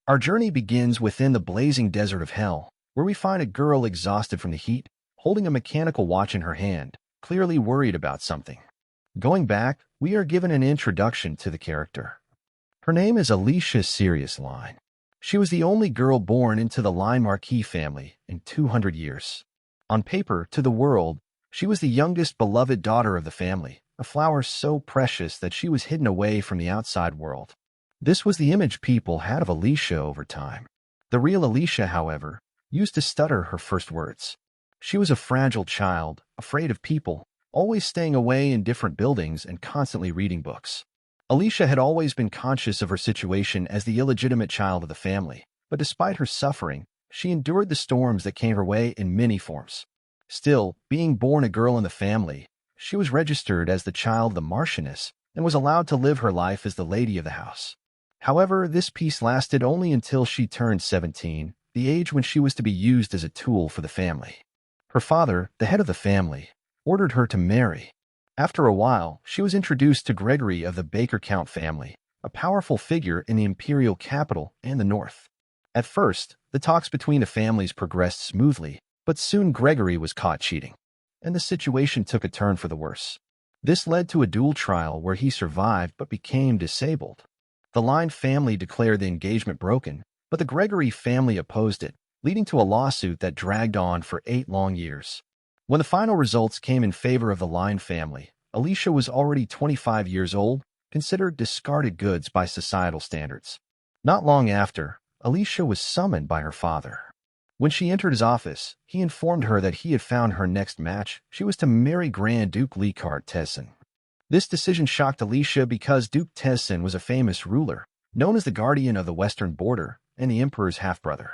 Our journey begins within the blazing desert of hell, where we find a girl exhausted from the heat, holding a mechanical watch in her hand, clearly worried about something. Going back, we are given an introduction to the character. Her name is Alicia Sirius Line. She was the only girl born into the Line Marquis family in 200 years. On paper, to the world, she was the youngest beloved daughter of the family, a flower so precious that she was hidden away from the outside world. This was the image people had of Alicia over time. The real Alicia, however, used to stutter her first words. She was a fragile child, afraid of people, always staying away in different buildings and constantly reading books. Alicia had always been conscious of her situation as the illegitimate child of the family, but despite her suffering, she endured the storms that came her way in many forms. Still, being born a girl in the family, she was registered as the child of the Marchioness and was allowed to live her life as the lady of the house. However, this peace lasted only until she turned 17, the age when she was to be used as a tool for the family. Her father, the head of the family, ordered her to marry. After a while, she was introduced to Gregory of the Baker Count family, a powerful figure in the imperial capital and the north. At first, the talks between the families progressed smoothly, but soon Gregory was caught cheating, and the situation took a turn for the worse. This led to a duel trial where he survived but became disabled. The Line family declared the engagement broken, but the Gregory family opposed it, leading to a lawsuit that dragged on for 8 long years. When the final results came in favor of the Line family, Alicia was already 25 years old, considered discarded goods by societal standards. Not long after, Alicia was summoned by her father. When she entered his office, he informed her that he had found her next match. She was to marry Grand Duke Leichardt Tessin. This decision shocked Alicia because Duke Tessin was a famous ruler, known as the guardian of the western border and the emperor's half-brother.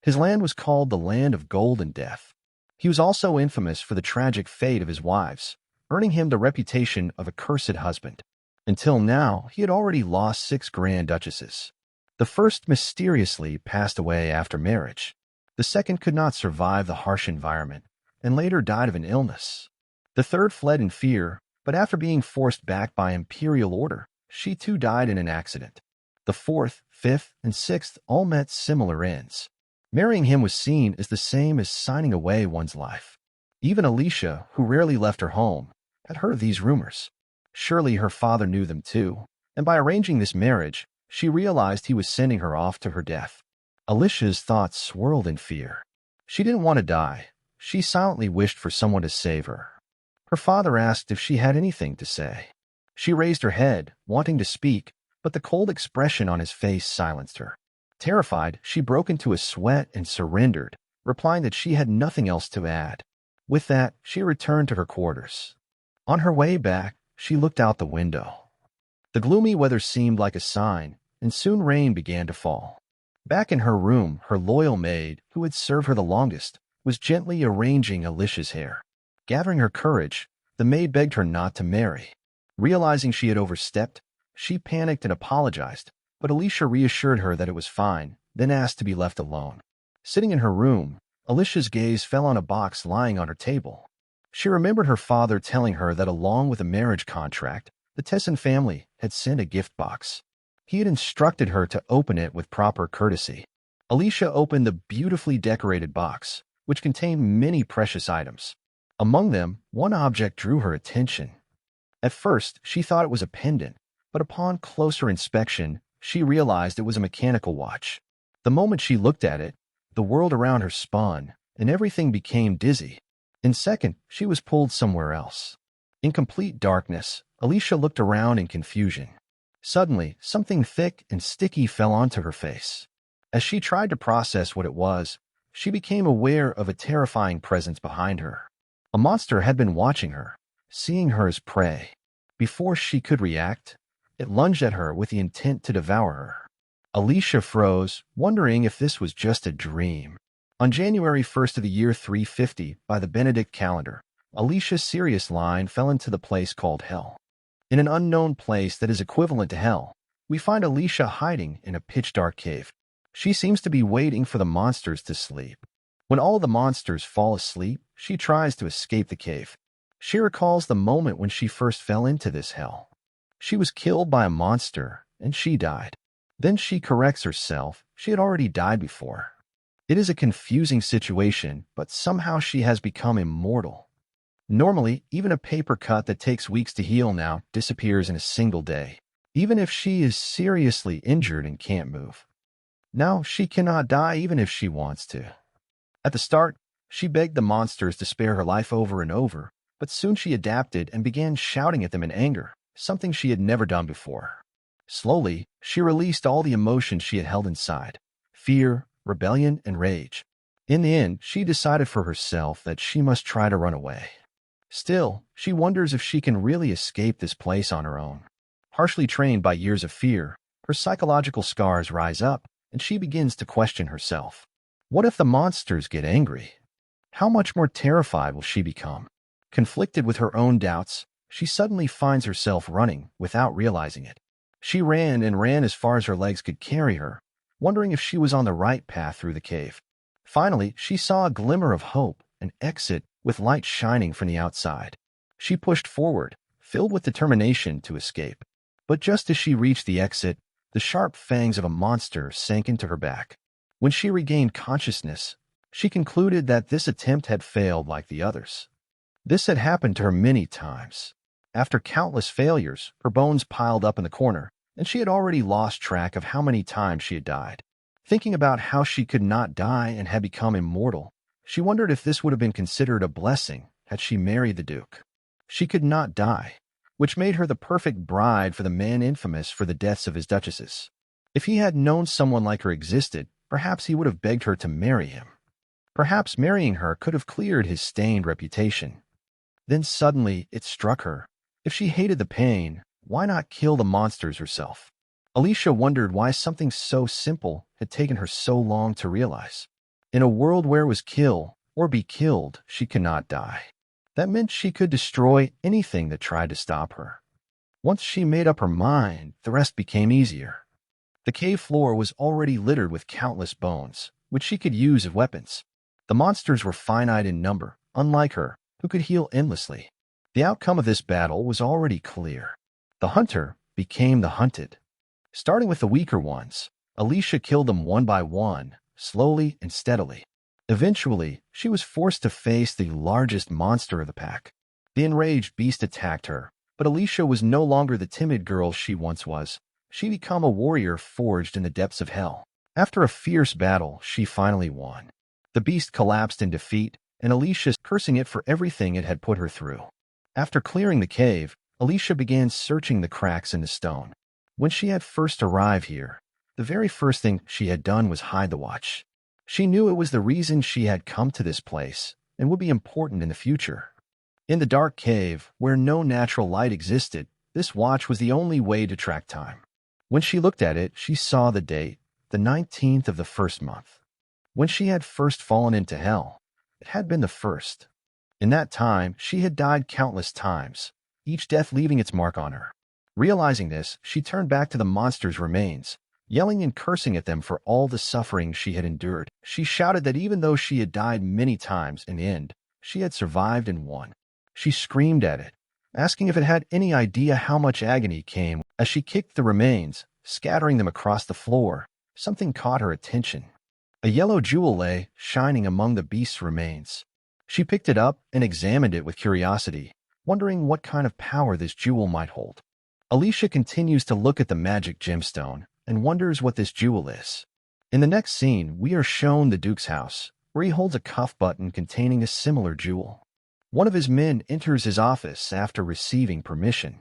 His land was called the Land of Gold and Death. He was also infamous for the tragic fate of his wives, earning him the reputation of a cursed husband. Until now, he had already lost 6 grand duchesses. The first mysteriously passed away after marriage. The second could not survive the harsh environment and later died of an illness. The third fled in fear, but after being forced back by imperial order, she too died in an accident. The fourth, fifth, and sixth all met similar ends. Marrying him was seen as the same as signing away one's life. Even Alicia, who rarely left her home, had heard of these rumors. Surely her father knew them too, and by arranging this marriage, she realized he was sending her off to her death. Alicia's thoughts swirled in fear. She didn't want to die. She silently wished for someone to save her. Her father asked if she had anything to say. She raised her head, wanting to speak, but the cold expression on his face silenced her. Terrified, she broke into a sweat and surrendered, replying that she had nothing else to add. With that, she returned to her quarters. On her way back, she looked out the window. The gloomy weather seemed like a sign, and soon rain began to fall. Back in her room, her loyal maid, who had served her the longest, was gently arranging Alicia's hair. Gathering her courage, the maid begged her not to marry. Realizing she had overstepped, she panicked and apologized, but Alicia reassured her that it was fine, then asked to be left alone. Sitting in her room, Alicia's gaze fell on a box lying on her table. She remembered her father telling her that along with a marriage contract, the Tessin family had sent a gift box. He had instructed her to open it with proper courtesy. Alicia opened the beautifully decorated box, which contained many precious items. Among them, one object drew her attention. At first, she thought it was a pendant, but upon closer inspection, she realized it was a mechanical watch. The moment she looked at it, the world around her spun, and everything became dizzy. In a second, she was pulled somewhere else. In complete darkness, Alicia looked around in confusion. Suddenly, something thick and sticky fell onto her face. As she tried to process what it was, she became aware of a terrifying presence behind her. A monster had been watching her, seeing her as prey. Before she could react, it lunged at her with the intent to devour her. Alicia froze, wondering if this was just a dream. On January 1st of the year 350, by the Benedict calendar, Alicia Sirius Line fell into the place called Hell. In an unknown place that is equivalent to Hell, we find Alicia hiding in a pitch-dark cave. She seems to be waiting for the monsters to sleep. When all the monsters fall asleep, she tries to escape the cave. She recalls the moment when she first fell into this hell. She was killed by a monster, and she died. Then she corrects herself. She had already died before. It is a confusing situation, but somehow she has become immortal. Normally, even a paper cut that takes weeks to heal now disappears in a single day, even if she is seriously injured and can't move. Now she cannot die even if she wants to. At the start, she begged the monsters to spare her life over and over, but soon she adapted and began shouting at them in anger, something she had never done before. Slowly, she released all the emotions she had held inside: fear, rebellion, and rage. In the end, she decided for herself that she must try to run away. Still, she wonders if she can really escape this place on her own. Partially trained by years of fear, her psychological scars rise up, and she begins to question herself. What if the monsters get angry? How much more terrified will she become? Conflicted with her own doubts, she suddenly finds herself running without realizing it. She ran and ran as far as her legs could carry her, wondering if she was on the right path through the cave. Finally, she saw a glimmer of hope, an exit with light shining from the outside. She pushed forward, filled with determination to escape. But just as she reached the exit, the sharp fangs of a monster sank into her back. When she regained consciousness, she concluded that this attempt had failed like the others. This had happened to her many times. After countless failures, her bones piled up in the corner, and she had already lost track of how many times she had died. Thinking about how she could not die and had become immortal, she wondered if this would have been considered a blessing had she married the Duke. She could not die, which made her the perfect bride for the man infamous for the deaths of his duchesses. If he had known someone like her existed, perhaps he would have begged her to marry him. Perhaps marrying her could have cleared his stained reputation. Then suddenly it struck her. If she hated the pain, why not kill the monsters herself? Alicia wondered why something so simple had taken her so long to realize. In a world where it was kill or be killed, she could not die. That meant she could destroy anything that tried to stop her. Once she made up her mind, the rest became easier. The cave floor was already littered with countless bones, which she could use as weapons. The monsters were finite in number, unlike her, who could heal endlessly. The outcome of this battle was already clear. The hunter became the hunted. Starting with the weaker ones, Alicia killed them one by one, slowly and steadily. Eventually, she was forced to face the largest monster of the pack. The enraged beast attacked her, but Alicia was no longer the timid girl she once was. She became a warrior forged in the depths of hell. After a fierce battle, she finally won. The beast collapsed in defeat, and Alicia cursing it for everything it had put her through. After clearing the cave, Alicia began searching the cracks in the stone. When she had first arrived here, the very first thing she had done was hide the watch. She knew it was the reason she had come to this place and would be important in the future. In the dark cave, where no natural light existed, this watch was the only way to track time. When she looked at it, she saw the date, the 19th of the first month. When she had first fallen into hell, it had been the first. In that time, she had died countless times, each death leaving its mark on her. Realizing this, she turned back to the monster's remains, yelling and cursing at them for all the suffering she had endured. She shouted that even though she had died many times, in the end, she had survived and won. She screamed at it, asking if it had any idea how much agony came as she kicked the remains, scattering them across the floor. Something caught her attention. A yellow jewel lay, shining among the beast's remains. She picked it up and examined it with curiosity, wondering what kind of power this jewel might hold. Alicia continues to look at the magic gemstone and wonders what this jewel is. In the next scene, we are shown the Duke's house, where he holds a cuff button containing a similar jewel. One of his men enters his office after receiving permission.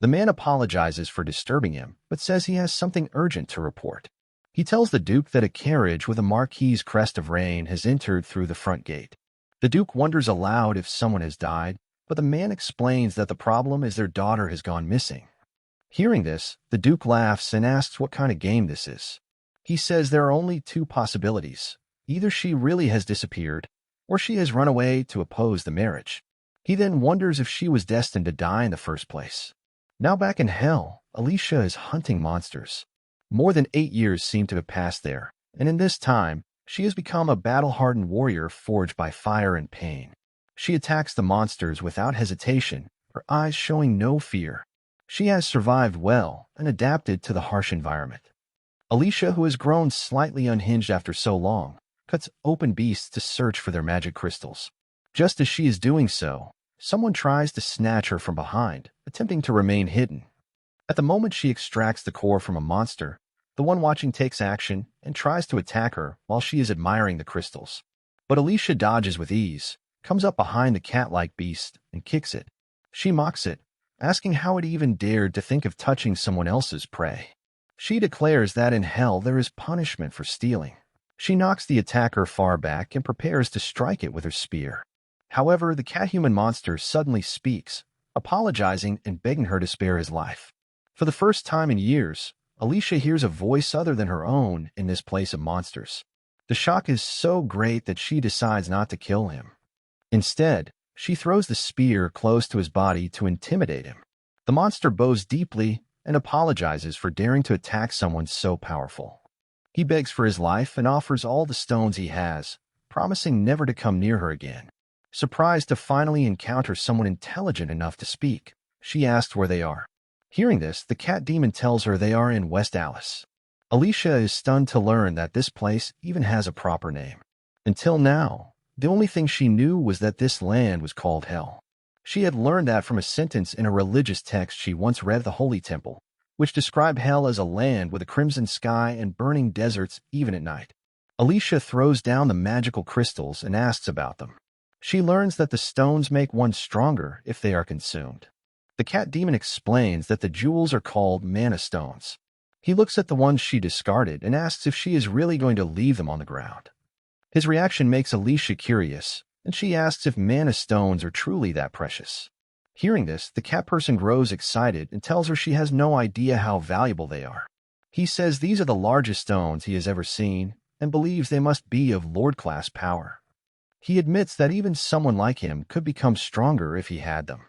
The man apologizes for disturbing him, but says he has something urgent to report. He tells the Duke that a carriage with a marquis's crest of rain has entered through the front gate. The Duke wonders aloud if someone has died, but the man explains that the problem is their daughter has gone missing. Hearing this, the Duke laughs and asks what kind of game this is. He says there are only two possibilities. Either she really has disappeared, or she has run away to oppose the marriage. He then wonders if she was destined to die in the first place. Now back in hell, Alicia is hunting monsters. More than 8 years seem to have passed there, and in this time, she has become a battle-hardened warrior forged by fire and pain. She attacks the monsters without hesitation, her eyes showing no fear. She has survived well and adapted to the harsh environment. Alicia, who has grown slightly unhinged after so long, cuts open beasts to search for their magic crystals. Just as she is doing so, someone tries to snatch her from behind, attempting to remain hidden. At the moment she extracts the core from a monster, the one watching takes action and tries to attack her while she is admiring the crystals. But Alicia dodges with ease, comes up behind the cat-like beast, and kicks it. She mocks it, asking how it even dared to think of touching someone else's prey. She declares that in hell there is punishment for stealing. She knocks the attacker far back and prepares to strike it with her spear. However, the cat-human monster suddenly speaks, apologizing and begging her to spare his life. For the first time in years, Alicia hears a voice other than her own in this place of monsters. The shock is so great that she decides not to kill him. Instead, she throws the spear close to his body to intimidate him. The monster bows deeply and apologizes for daring to attack someone so powerful. He begs for his life and offers all the stones he has, promising never to come near her again. Surprised to finally encounter someone intelligent enough to speak, she asks where they are. Hearing this, the cat demon tells her they are in West Alice. Alicia is stunned to learn that this place even has a proper name. Until now, the only thing she knew was that this land was called Hell. She had learned that from a sentence in a religious text she once read at the Holy Temple, which described hell as a land with a crimson sky and burning deserts even at night. Alicia throws down the magical crystals and asks about them. She learns that the stones make one stronger if they are consumed. The cat demon explains that the jewels are called mana stones. He looks at the ones she discarded and asks if she is really going to leave them on the ground. His reaction makes Alicia curious, and she asks if mana stones are truly that precious. Hearing this, the cat person grows excited and tells her she has no idea how valuable they are. He says these are the largest stones he has ever seen and believes they must be of Lord-class power. He admits that even someone like him could become stronger if he had them.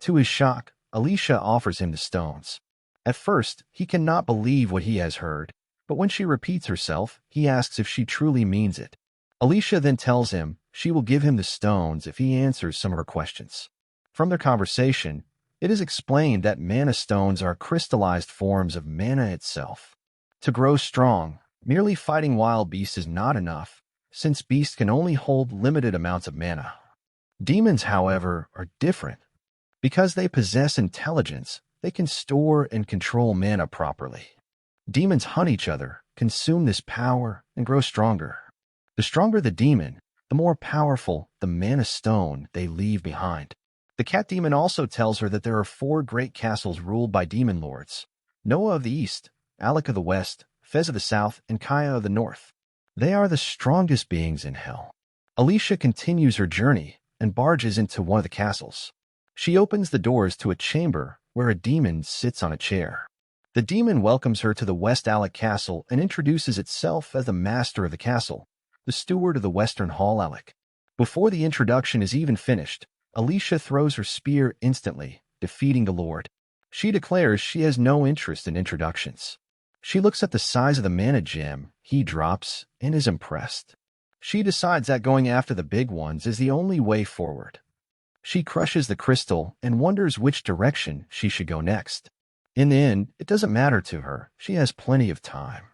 To his shock, Alicia offers him the stones. At first, he cannot believe what he has heard, but when she repeats herself, he asks if she truly means it. Alicia then tells him she will give him the stones if he answers some of her questions. From their conversation, it is explained that mana stones are crystallized forms of mana itself. To grow strong, merely fighting wild beasts is not enough, since beasts can only hold limited amounts of mana. Demons, however, are different. Because they possess intelligence, they can store and control mana properly. Demons hunt each other, consume this power, and grow stronger. The stronger the demon, the more powerful the mana stone they leave behind. The cat demon also tells her that there are 4 great castles ruled by demon lords: Noah of the east, Alec of the west, Fez of the south, and Kaya of the north. They are the strongest beings in hell. Alicia continues her journey and barges into one of the castles. She opens the doors to a chamber where a demon sits on a chair. The demon welcomes her to the West Alec Castle and introduces itself as the master of the castle, the steward of the Western Hall Alec. Before the introduction is even finished, Alicia throws her spear instantly, defeating the lord. She declares she has no interest in introductions. She looks at the size of the mana gem he drops and is impressed. She decides that going after the big ones is the only way forward. She crushes the crystal and wonders which direction she should go next. In the end, it doesn't matter to her. She has plenty of time.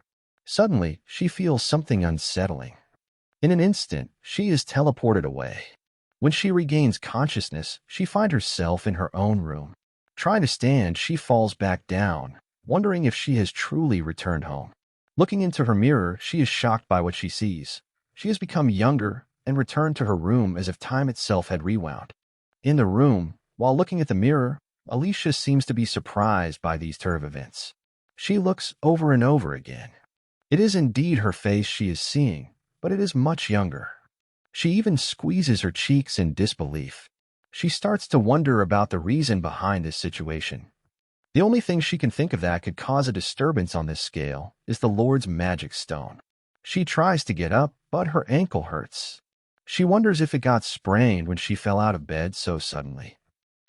Suddenly, she feels something unsettling. In an instant, she is teleported away. When she regains consciousness, she finds herself in her own room. Trying to stand, she falls back down, wondering if she has truly returned home. Looking into her mirror, she is shocked by what she sees. She has become younger and returned to her room as if time itself had rewound. In the room, while looking at the mirror, Alicia seems to be surprised by these turn of events. She looks over and over again. It is indeed her face she is seeing, but it is much younger. She even squeezes her cheeks in disbelief. She starts to wonder about the reason behind this situation. The only thing she can think of that could cause a disturbance on this scale is the Lord's magic stone. She tries to get up, but her ankle hurts. She wonders if it got sprained when she fell out of bed so suddenly.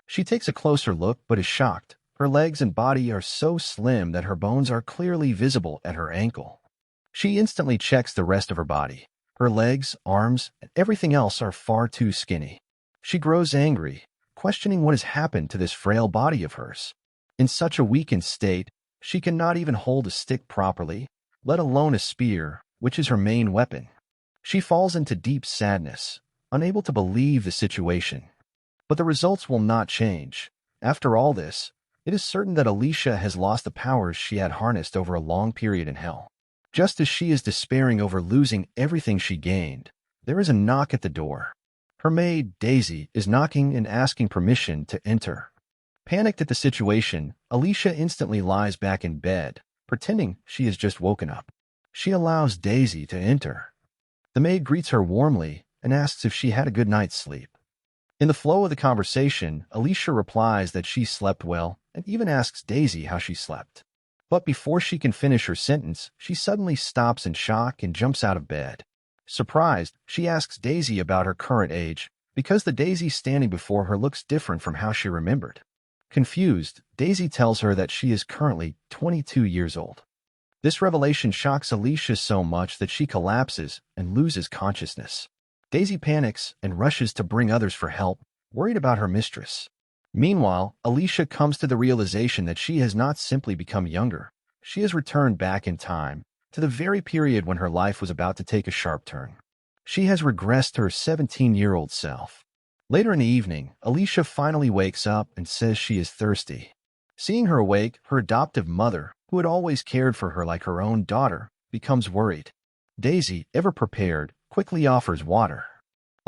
She takes a closer look but is shocked. Her legs and body are so slim that her bones are clearly visible at her ankle. She instantly checks the rest of her body. Her legs, arms, and everything else are far too skinny. She grows angry, questioning what has happened to this frail body of hers. In such a weakened state, she cannot even hold a stick properly, let alone a spear, which is her main weapon. She falls into deep sadness, unable to believe the situation. But the results will not change. After all this, it is certain that Alicia has lost the powers she had harnessed over a long period in hell. Just as she is despairing over losing everything she gained, there is a knock at the door. Her maid, Daisy, is knocking and asking permission to enter. Panicked at the situation, Alicia instantly lies back in bed, pretending she has just woken up. She allows Daisy to enter. The maid greets her warmly and asks if she had a good night's sleep. In the flow of the conversation, Alicia replies that she slept well and even asks Daisy how she slept. But before she can finish her sentence, she suddenly stops in shock and jumps out of bed. Surprised, she asks Daisy about her current age, because the Daisy standing before her looks different from how she remembered. Confused, Daisy tells her that she is currently 22 years old. This revelation shocks Alicia so much that she collapses and loses consciousness. Daisy panics and rushes to bring others for help, worried about her mistress. Meanwhile, Alicia comes to the realization that she has not simply become younger. She has returned back in time, to the very period when her life was about to take a sharp turn. She has regressed to her 17-year-old self. Later in the evening, Alicia finally wakes up and says she is thirsty. Seeing her awake, her adoptive mother, who had always cared for her like her own daughter, becomes worried. Daisy, ever prepared, quickly offers water.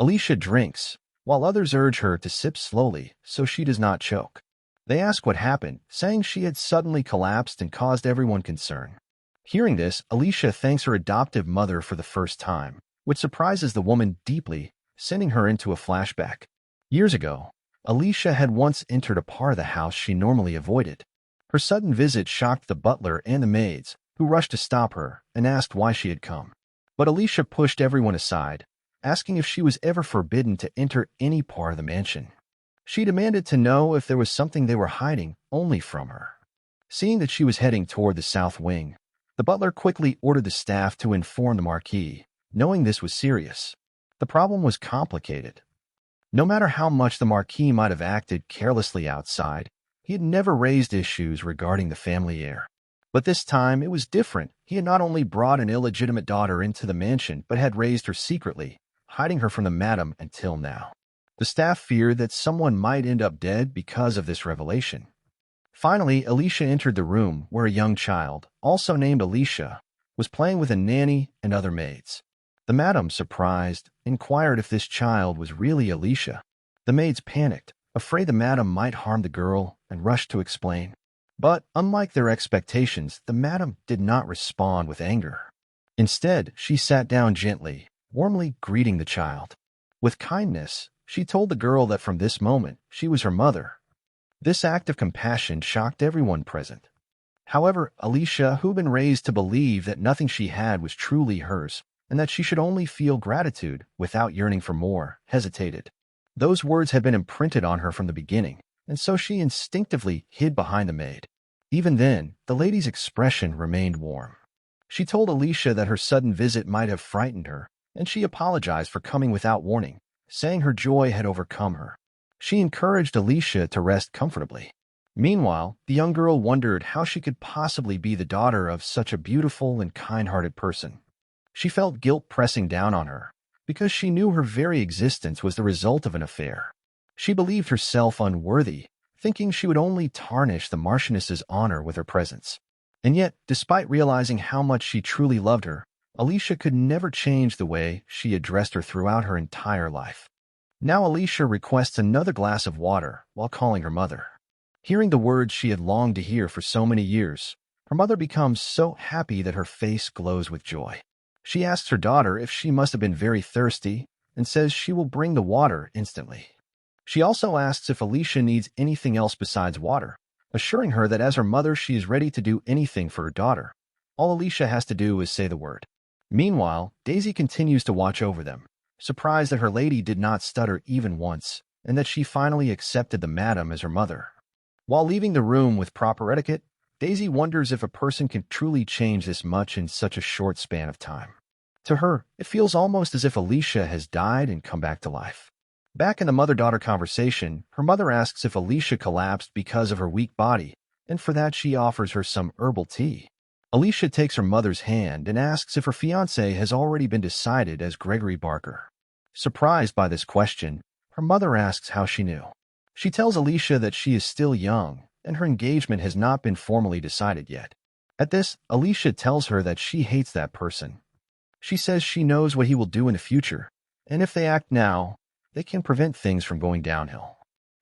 Alicia drinks, while others urge her to sip slowly so she does not choke. They ask what happened, saying she had suddenly collapsed and caused everyone concern. Hearing this, Alicia thanks her adoptive mother for the first time, which surprises the woman deeply, sending her into a flashback. Years ago, Alicia had once entered a part of the house she normally avoided. Her sudden visit shocked the butler and the maids, who rushed to stop her and asked why she had come. But Alicia pushed everyone aside, asking if she was ever forbidden to enter any part of the mansion. She demanded to know if there was something they were hiding only from her. Seeing that she was heading toward the south wing, the butler quickly ordered the staff to inform the Marquis, knowing this was serious. The problem was complicated. No matter how much the Marquis might have acted carelessly outside, he had never raised issues regarding the family heir. But this time it was different. He had not only brought an illegitimate daughter into the mansion, but had raised her secretly, hiding her from the madam until now. The staff feared that someone might end up dead because of this revelation. Finally, Alicia entered the room where a young child, also named Alicia, was playing with a nanny and other maids. The madam, surprised, inquired if this child was really Alicia. The maids panicked, afraid the madam might harm the girl, and rushed to explain. But, unlike their expectations, the madam did not respond with anger. Instead, she sat down gently, warmly greeting the child. With kindness, she told the girl that from this moment, she was her mother. This act of compassion shocked everyone present. However, Alicia, who had been raised to believe that nothing she had was truly hers, and that she should only feel gratitude without yearning for more, hesitated. Those words had been imprinted on her from the beginning, and so she instinctively hid behind the maid. Even then, the lady's expression remained warm. She told Alicia that her sudden visit might have frightened her, and she apologized for coming without warning, saying her joy had overcome her. She encouraged Alicia to rest comfortably. Meanwhile, the young girl wondered how she could possibly be the daughter of such a beautiful and kind-hearted person. She felt guilt pressing down on her, because she knew her very existence was the result of an affair. She believed herself unworthy, thinking she would only tarnish the Marchioness's honor with her presence. And yet, despite realizing how much she truly loved her, Alicia could never change the way she addressed her throughout her entire life. Now Alicia requests another glass of water while calling her mother. Hearing the words she had longed to hear for so many years, her mother becomes so happy that her face glows with joy. She asks her daughter if she must have been very thirsty and says she will bring the water instantly. She also asks if Alicia needs anything else besides water, assuring her that as her mother she is ready to do anything for her daughter. All Alicia has to do is say the word. Meanwhile, Daisy continues to watch over them, surprised that her lady did not stutter even once, and that she finally accepted the madam as her mother. While leaving the room with proper etiquette, Daisy wonders if a person can truly change this much in such a short span of time. To her, it feels almost as if Alicia has died and come back to life. Back in the mother-daughter conversation, her mother asks if Alicia collapsed because of her weak body, and for that she offers her some herbal tea. Alicia takes her mother's hand and asks if her fiancé has already been decided as Gregory Barker. Surprised by this question, her mother asks how she knew. She tells Alicia that she is still young and her engagement has not been formally decided yet. At this, Alicia tells her that she hates that person. She says she knows what he will do in the future, and if they act now, they can prevent things from going downhill.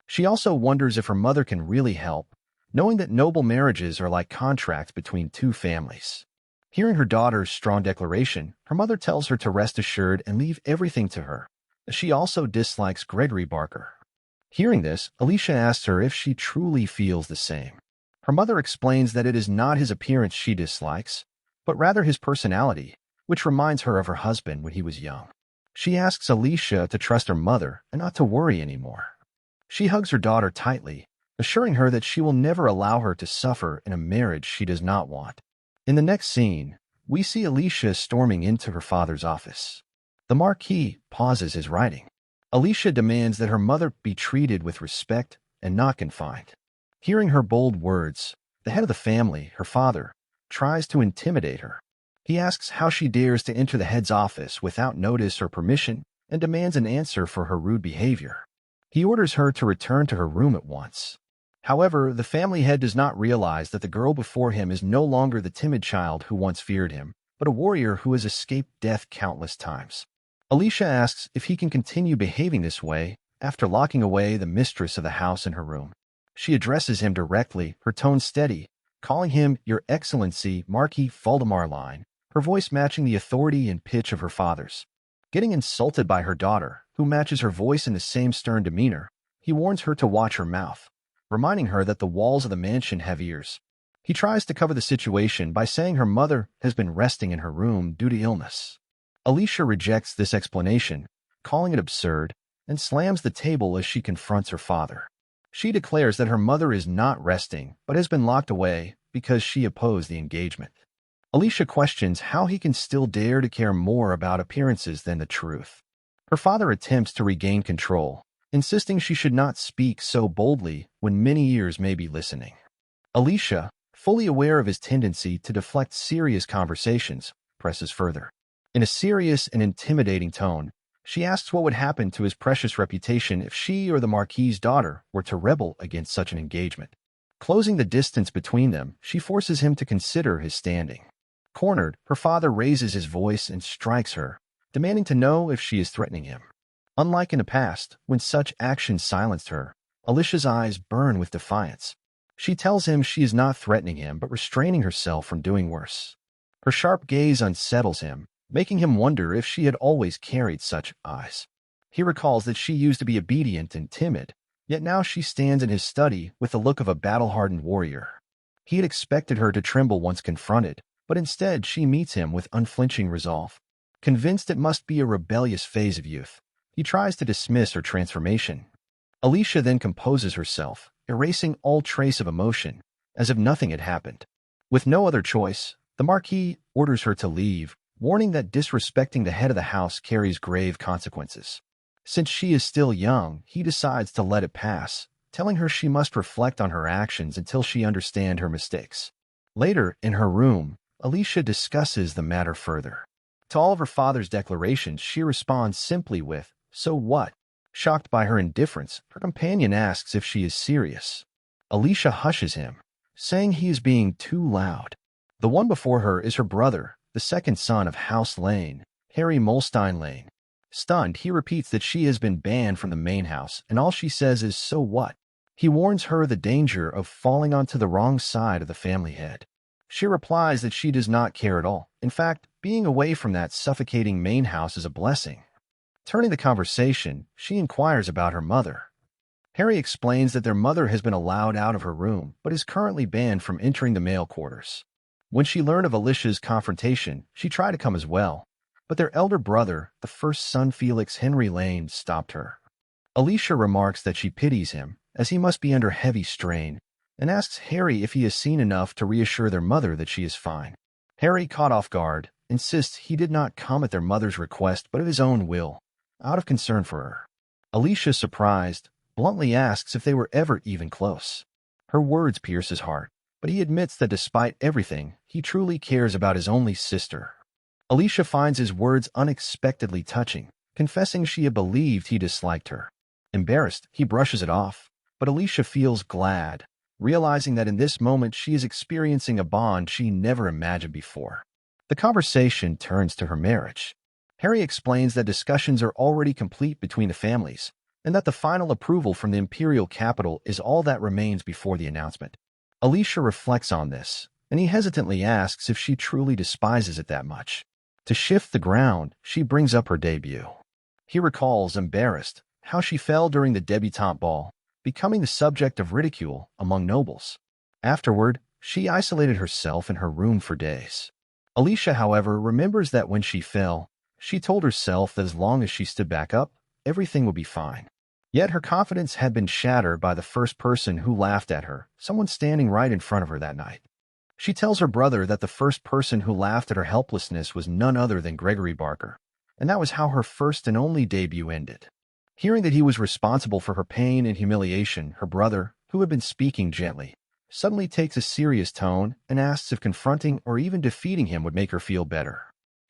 She also wonders if her mother can really help, knowing that noble marriages are like contracts between two families. Hearing her daughter's strong declaration, her mother tells her to rest assured and leave everything to her, as she also dislikes Gregory Barker. Hearing this, Alicia asks her if she truly feels the same. Her mother explains that it is not his appearance she dislikes, but rather his personality, which reminds her of her husband when he was young. She asks Alicia to trust her mother and not to worry anymore. She hugs her daughter tightly, assuring her that she will never allow her to suffer in a marriage she does not want. In the next scene, we see Alicia storming into her father's office. The Marquis pauses his writing. Alicia demands that her mother be treated with respect and not confined. Hearing her bold words, the head of the family, her father, tries to intimidate her. He asks how she dares to enter the head's office without notice or permission and demands an answer for her rude behavior. He orders her to return to her room at once. However, the family head does not realize that the girl before him is no longer the timid child who once feared him, but a warrior who has escaped death countless times. Alicia asks if he can continue behaving this way after locking away the mistress of the house in her room. She addresses him directly, her tone steady, calling him Your Excellency Marquis Valdemar Line, her voice matching the authority and pitch of her father's. Getting insulted by her daughter, who matches her voice in the same stern demeanor, he warns her to watch her mouth, reminding her that the walls of the mansion have ears. He tries to cover the situation by saying her mother has been resting in her room due to illness. Alicia rejects this explanation, calling it absurd, and slams the table as she confronts her father. She declares that her mother is not resting, but has been locked away because she opposed the engagement. Alicia questions how he can still dare to care more about appearances than the truth. Her father attempts to regain control, insisting she should not speak so boldly when many ears may be listening. Alicia, fully aware of his tendency to deflect serious conversations, presses further. In a serious and intimidating tone, she asks what would happen to his precious reputation if she or the Marquis's daughter were to rebel against such an engagement. Closing the distance between them, she forces him to consider his standing. Cornered, her father raises his voice and strikes her, demanding to know if she is threatening him. Unlike in the past, when such actions silenced her, Alicia's eyes burn with defiance. She tells him she is not threatening him but restraining herself from doing worse. Her sharp gaze unsettles him, making him wonder if she had always carried such eyes. He recalls that she used to be obedient and timid, yet now she stands in his study with the look of a battle-hardened warrior. He had expected her to tremble once confronted, but instead she meets him with unflinching resolve. Convinced it must be a rebellious phase of youth, he tries to dismiss her transformation. Alicia then composes herself, erasing all trace of emotion, as if nothing had happened. With no other choice, the Marquis orders her to leave, warning that disrespecting the head of the house carries grave consequences. Since she is still young, he decides to let it pass, telling her she must reflect on her actions until she understands her mistakes. Later, in her room, Alicia discusses the matter further. To all of her father's declarations, she responds simply with, "So what?" Shocked by her indifference, her companion asks if she is serious. Alicia hushes him, saying he is being too loud. The one before her is her brother, the second son of House Lane, Harry Molstein Lane. Stunned, he repeats that she has been banned from the main house, and all she says is, "So what?" He warns her the danger of falling onto the wrong side of the family head. She replies that she does not care at all. In fact, being away from that suffocating main house is a blessing. Turning the conversation, she inquires about her mother. Harry explains that their mother has been allowed out of her room, but is currently banned from entering the male quarters. When she learned of Alicia's confrontation, she tried to come as well, but their elder brother, the first son Felix Henry Lane, stopped her. Alicia remarks that she pities him, as he must be under heavy strain, and asks Harry if he has seen enough to reassure their mother that she is fine. Harry, caught off guard, insists he did not come at their mother's request but of his own will, out of concern for her. Alicia, surprised, bluntly asks if they were ever even close. Her words pierce his heart, but he admits that despite everything, he truly cares about his only sister. Alicia finds his words unexpectedly touching, confessing she had believed he disliked her. Embarrassed, he brushes it off, but Alicia feels glad, realizing that in this moment she is experiencing a bond she never imagined before. The conversation turns to her marriage. Harry explains that discussions are already complete between the families, and that the final approval from the imperial capital is all that remains before the announcement. Alicia reflects on this, and he hesitantly asks if she truly despises it that much. To shift the ground, she brings up her debut. He recalls, embarrassed, how she fell during the debutante ball, becoming the subject of ridicule among nobles. Afterward, she isolated herself in her room for days. Alicia, however, remembers that when she fell, she told herself that as long as she stood back up, everything would be fine. Yet her confidence had been shattered by the first person who laughed at her, someone standing right in front of her that night. She tells her brother that the first person who laughed at her helplessness was none other than Gregory Barker, and that was how her first and only debut ended. Hearing that he was responsible for her pain and humiliation, her brother, who had been speaking gently, suddenly takes a serious tone and asks if confronting or even defeating him would make her feel better.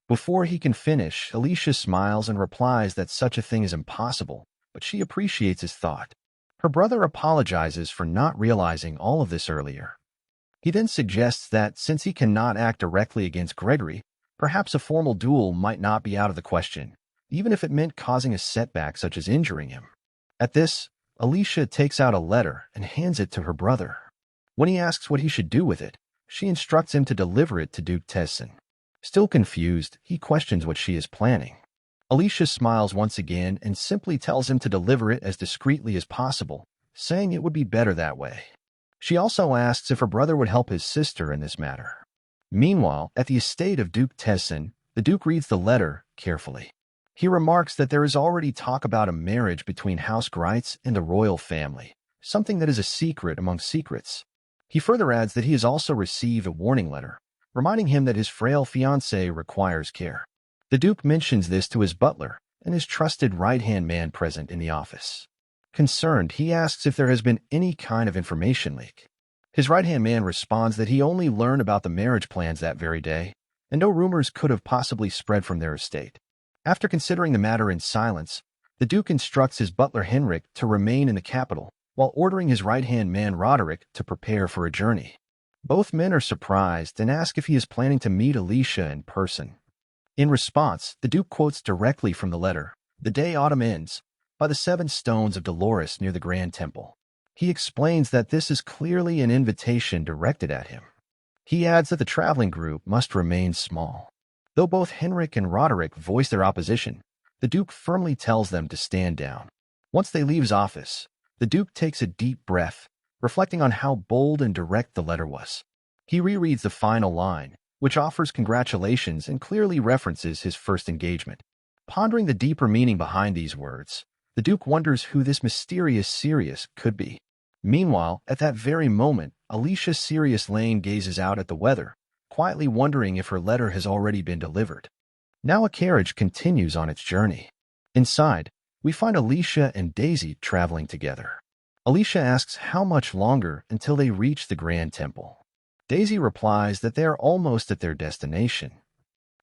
Before he can finish, Alicia smiles and replies that such a thing is impossible, but she appreciates his thought. Her brother apologizes for not realizing all of this earlier. He then suggests that since he cannot act directly against Gregory, perhaps a formal duel might not be out of the question, even if it meant causing a setback such as injuring him. At this, Alicia takes out a letter and hands it to her brother. When he asks what he should do with it, she instructs him to deliver it to Duke Tessin. Still confused, he questions what she is planning. Alicia smiles once again and simply tells him to deliver it as discreetly as possible, saying it would be better that way. She also asks if her brother would help his sister in this matter. Meanwhile, at the estate of Duke Tessin, the Duke reads the letter carefully. He remarks that there is already talk about a marriage between House Greitz and the royal family, something that is a secret among secrets. He further adds that he has also received a warning letter, reminding him that his frail fiancée requires care. The Duke mentions this to his butler and his trusted right-hand man present in the office. Concerned, he asks if there has been any kind of information leak. His right-hand man responds that he only learned about the marriage plans that very day, and no rumors could have possibly spread from their estate. After considering the matter in silence, the Duke instructs his butler Henrik to remain in the capital, while ordering his right-hand man Roderick to prepare for a journey. Both men are surprised and ask if he is planning to meet Alicia in person. In response, the Duke quotes directly from the letter, "The day autumn ends, by the 7 stones of Dolores near the Grand Temple." He explains that this is clearly an invitation directed at him. He adds that the traveling group must remain small. Though both Henrik and Roderick voice their opposition, the Duke firmly tells them to stand down. Once they leave his office, the Duke takes a deep breath, reflecting on how bold and direct the letter was. He rereads the final line, which offers congratulations and clearly references his first engagement. Pondering the deeper meaning behind these words, the Duke wonders who this mysterious Sirius could be. Meanwhile, at that very moment, Alicia Sirius Lane gazes out at the weather, quietly wondering if her letter has already been delivered. Now a carriage continues on its journey. Inside, we find Alicia and Daisy traveling together. Alicia asks how much longer until they reach the Grand Temple. Daisy replies that they are almost at their destination.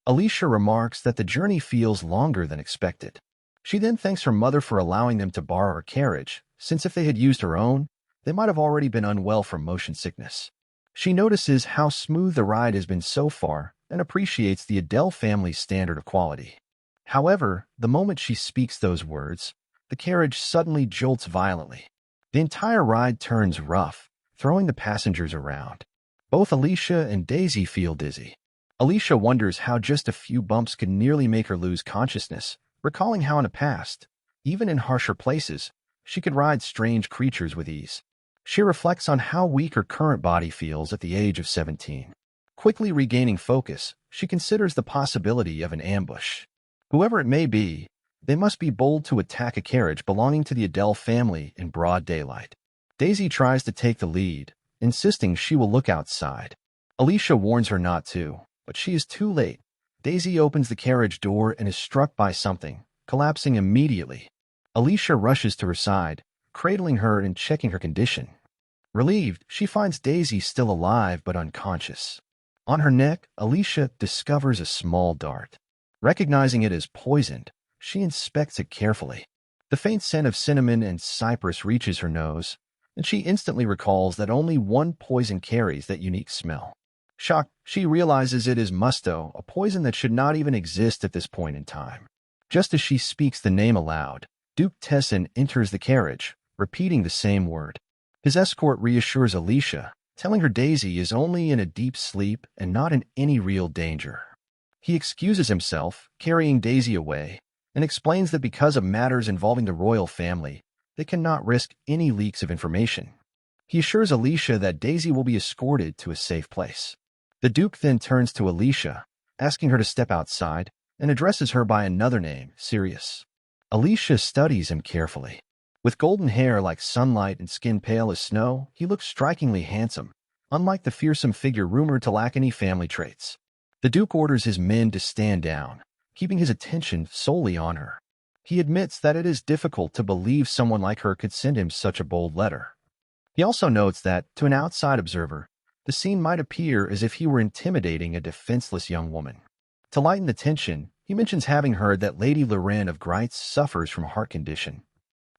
Alicia remarks that the journey feels longer than expected. She then thanks her mother for allowing them to borrow her carriage, since if they had used her own, they might have already been unwell from motion sickness. She notices how smooth the ride has been so far and appreciates the Adele family's standard of quality. However, the moment she speaks those words, the carriage suddenly jolts violently. The entire ride turns rough, throwing the passengers around. Both Alicia and Daisy feel dizzy. Alicia wonders how just a few bumps could nearly make her lose consciousness, recalling how in the past, even in harsher places, she could ride strange creatures with ease. She reflects on how weak her current body feels at the age of 17. Quickly regaining focus, she considers the possibility of an ambush. Whoever it may be, they must be bold to attack a carriage belonging to the Adele family in broad daylight. Daisy tries to take the lead, insisting she will look outside. Alicia warns her not to, but she is too late. Daisy opens the carriage door and is struck by something, collapsing immediately. Alicia rushes to her side, cradling her and checking her condition. Relieved, she finds Daisy still alive but unconscious. On her neck, Alicia discovers a small dart. Recognizing it as poisoned, she inspects it carefully. The faint scent of cinnamon and cypress reaches her nose, and she instantly recalls that only one poison carries that unique smell. Shocked, she realizes it is musto, a poison that should not even exist at this point in time. Just as she speaks the name aloud, Duke Tessin enters the carriage, repeating the same word. His escort reassures Alicia, telling her Daisy is only in a deep sleep and not in any real danger. He excuses himself, carrying Daisy away, and explains that because of matters involving the royal family, they cannot risk any leaks of information. He assures Alicia that Daisy will be escorted to a safe place. The Duke then turns to Alicia, asking her to step outside, and addresses her by another name, Sirius. Alicia studies him carefully. With golden hair like sunlight and skin pale as snow, he looks strikingly handsome, unlike the fearsome figure rumored to lack any family traits. The Duke orders his men to stand down, keeping his attention solely on her. He admits that it is difficult to believe someone like her could send him such a bold letter. He also notes that, to an outside observer, the scene might appear as if he were intimidating a defenseless young woman. To lighten the tension, he mentions having heard that Lady Loren of Greitz suffers from a heart condition.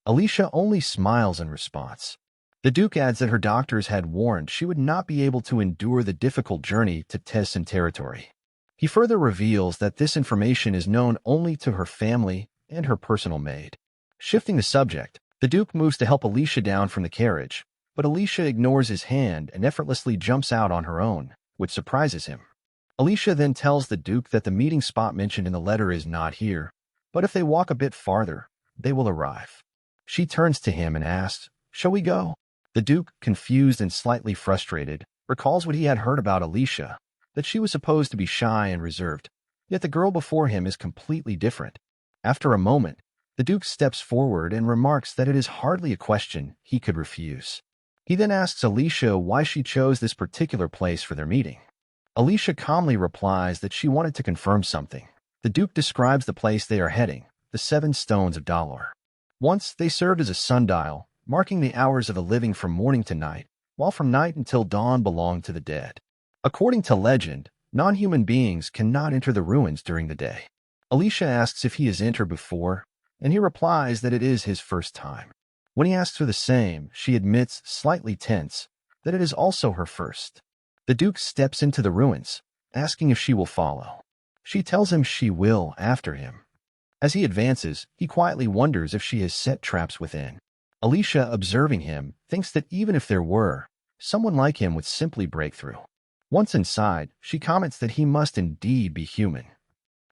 Alicia only smiles in response. The Duke adds that her doctors had warned she would not be able to endure the difficult journey to Tessin territory. He further reveals that this information is known only to her family and her personal maid. Shifting the subject, the Duke moves to help Alicia down from the carriage, but Alicia ignores his hand and effortlessly jumps out on her own, which surprises him. Alicia then tells the Duke that the meeting spot mentioned in the letter is not here, but if they walk a bit farther, they will arrive. She turns to him and asks, "Shall we go?" The Duke, confused and slightly frustrated, recalls what he had heard about Alicia, that she was supposed to be shy and reserved, yet the girl before him is completely different. After a moment, the Duke steps forward and remarks that it is hardly a question he could refuse. He then asks Alicia why she chose this particular place for their meeting. Alicia calmly replies that she wanted to confirm something. The Duke describes the place they are heading, the 7 Stones of Dalor. Once, they served as a sundial, marking the hours of a living from morning to night, while from night until dawn belonged to the dead. According to legend, non-human beings cannot enter the ruins during the day. Alicia asks if he has entered before, and he replies that it is his first time. When he asks her the same, she admits, slightly tense, that it is also her first. The Duke steps into the ruins, asking if she will follow. She tells him she will after him. As he advances, he quietly wonders if she has set traps within. Alicia, observing him, thinks that even if there were, someone like him would simply break through. Once inside, she comments that he must indeed be human.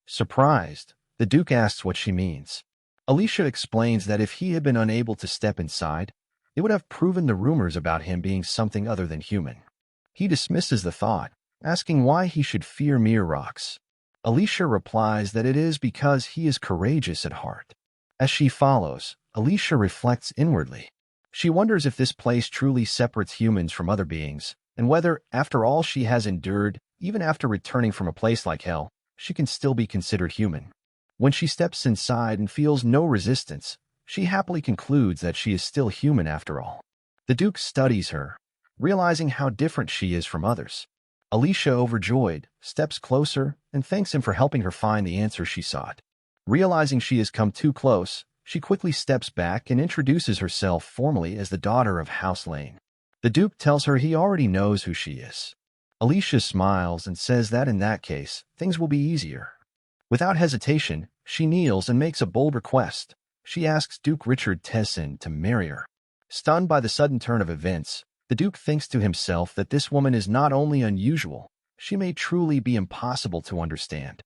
Surprised, the Duke asks what she means. Alicia explains that if he had been unable to step inside, it would have proven the rumors about him being something other than human. He dismisses the thought, asking why he should fear mere rocks. Alicia replies that it is because he is courageous at heart. As she follows, Alicia reflects inwardly. She wonders if this place truly separates humans from other beings, and whether, after all she has endured, even after returning from a place like hell, she can still be considered human. When she steps inside and feels no resistance, she happily concludes that she is still human after all. The Duke studies her, realizing how different she is from others. Alicia, overjoyed, steps closer and thanks him for helping her find the answer she sought. Realizing she has come too close, she quickly steps back and introduces herself formally as the daughter of House Lane. The Duke tells her he already knows who she is. Alicia smiles and says that in that case, things will be easier. Without hesitation, she kneels and makes a bold request. She asks Duke Richard Tessin to marry her. Stunned by the sudden turn of events, the Duke thinks to himself that this woman is not only unusual, she may truly be impossible to understand.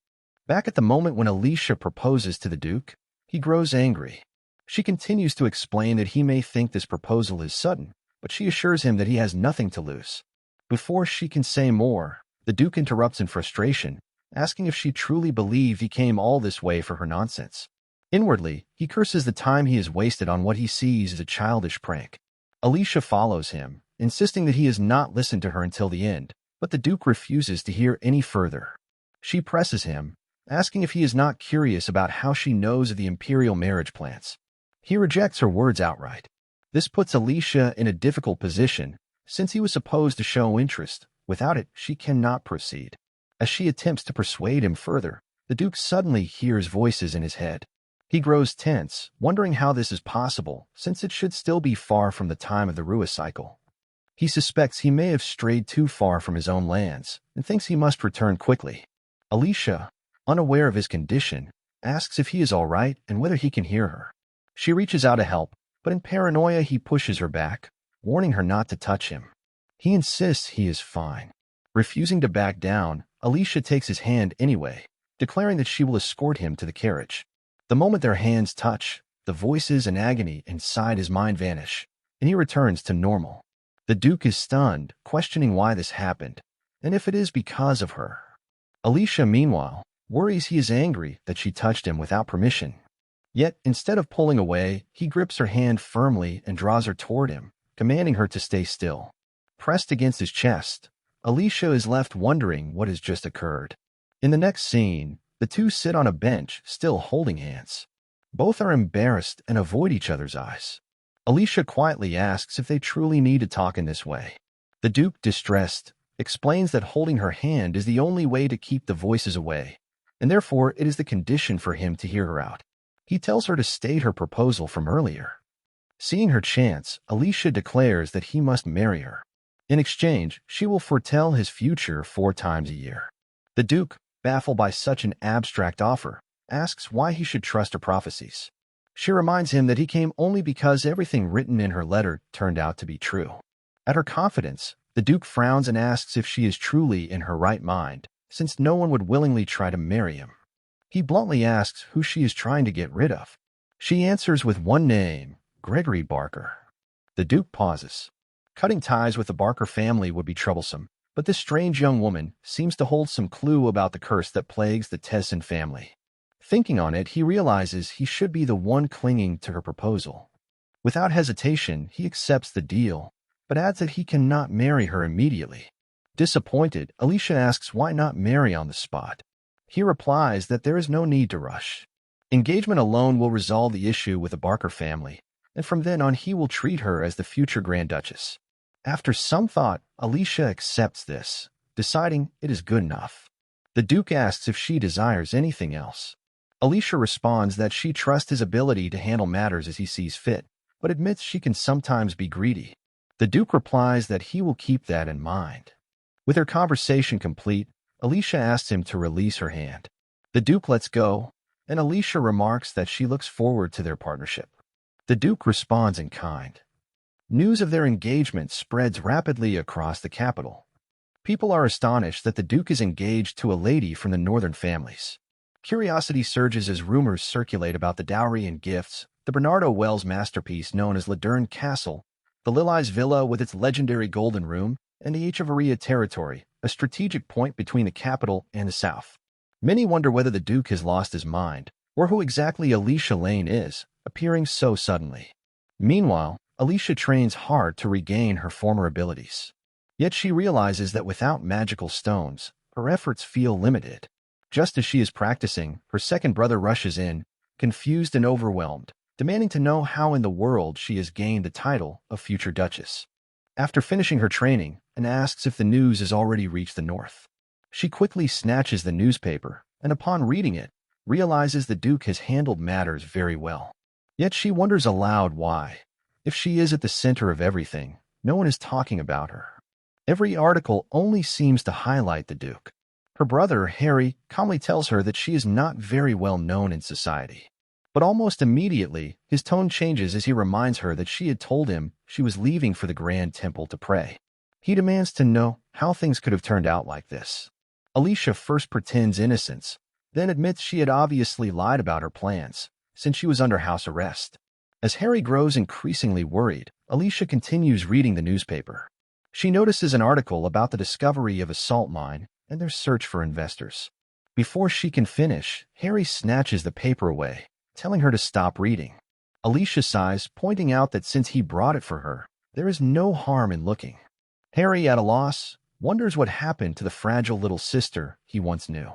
Back at the moment when Alicia proposes to the Duke, he grows angry. She continues to explain that he may think this proposal is sudden, but she assures him that he has nothing to lose. Before she can say more, the Duke interrupts in frustration, asking if she truly believed he came all this way for her nonsense. Inwardly, he curses the time he has wasted on what he sees as a childish prank. Alicia follows him, insisting that he has not listened to her until the end, but the Duke refuses to hear any further. She presses him, asking if he is not curious about how she knows of the imperial marriage plans. He rejects her words outright. This puts Alicia in a difficult position, since he was supposed to show interest. Without it, she cannot proceed. As she attempts to persuade him further, the Duke suddenly hears voices in his head. He grows tense, wondering how this is possible, since it should still be far from the time of the Rua cycle. He suspects he may have strayed too far from his own lands, and thinks he must return quickly. Alicia, unaware of his condition, asks if he is all right and whether he can hear her. She reaches out to help, but in paranoia he pushes her back, warning her not to touch him. He insists he is fine. Refusing to back down, Alicia takes his hand anyway, declaring that she will escort him to the carriage. The moment their hands touch, the voices and agony inside his mind vanish, and he returns to normal. The Duke is stunned, questioning why this happened, and if it is because of her. Alicia, meanwhile, worries he is angry that she touched him without permission. Yet, instead of pulling away, he grips her hand firmly and draws her toward him, commanding her to stay still. Pressed against his chest, Alicia is left wondering what has just occurred. In the next scene, the two sit on a bench, still holding hands. Both are embarrassed and avoid each other's eyes. Alicia quietly asks if they truly need to talk in this way. The Duke, distressed, explains that holding her hand is the only way to keep the voices away, and therefore it is the condition for him to hear her out. He tells her to state her proposal from earlier. Seeing her chance, Alicia declares that he must marry her. In exchange, she will foretell his future 4 times a year. The Duke, baffled by such an abstract offer, asks why he should trust her prophecies. She reminds him that he came only because everything written in her letter turned out to be true. At her confidence, the Duke frowns and asks if she is truly in her right mind, since no one would willingly try to marry him. He bluntly asks who she is trying to get rid of. She answers with one name, Gregory Barker. The Duke pauses. Cutting ties with the Barker family would be troublesome, but this strange young woman seems to hold some clue about the curse that plagues the Tessin family. Thinking on it, he realizes he should be the one clinging to her proposal. Without hesitation, he accepts the deal, but adds that he cannot marry her immediately. Disappointed, Alicia asks why not marry on the spot. He replies that there is no need to rush. Engagement alone will resolve the issue with the Barker family, and from then on he will treat her as the future Grand Duchess. After some thought, Alicia accepts this, deciding it is good enough. The Duke asks if she desires anything else. Alicia responds that she trusts his ability to handle matters as he sees fit, but admits she can sometimes be greedy. The Duke replies that he will keep that in mind. With their conversation complete, Alicia asks him to release her hand. The Duke lets go, and Alicia remarks that she looks forward to their partnership. The Duke responds in kind. News of their engagement spreads rapidly across the capital. People are astonished that the Duke is engaged to a lady from the northern families. Curiosity surges as rumors circulate about the dowry and gifts, the Bernardo Wells masterpiece known as Laderne Castle, the Lillies Villa with its legendary Golden Room, and the Echevarria territory, a strategic point between the capital and the south. Many wonder whether the Duke has lost his mind, or who exactly Alicia Lane is, appearing so suddenly. Meanwhile, Alicia trains hard to regain her former abilities. Yet she realizes that without magical stones, her efforts feel limited. Just as she is practicing, her second brother rushes in, confused and overwhelmed, demanding to know how in the world she has gained the title of future Duchess. After finishing her training, and asks if the news has already reached the north. She quickly snatches the newspaper, and upon reading it, realizes the Duke has handled matters very well. Yet she wonders aloud why, if she is at the center of everything, no one is talking about her. Every article only seems to highlight the Duke. Her brother, Harry, calmly tells her that she is not very well known in society. But almost immediately, his tone changes as he reminds her that she had told him she was leaving for the Grand Temple to pray. He demands to know how things could have turned out like this. Alicia first pretends innocence, then admits she had obviously lied about her plans, since she was under house arrest. As Harry grows increasingly worried, Alicia continues reading the newspaper. She notices an article about the discovery of a salt mine and their search for investors. Before she can finish, Harry snatches the paper away, telling her to stop reading. Alicia sighs, pointing out that since he brought it for her, there is no harm in looking. Harry, at a loss, wonders what happened to the fragile little sister he once knew.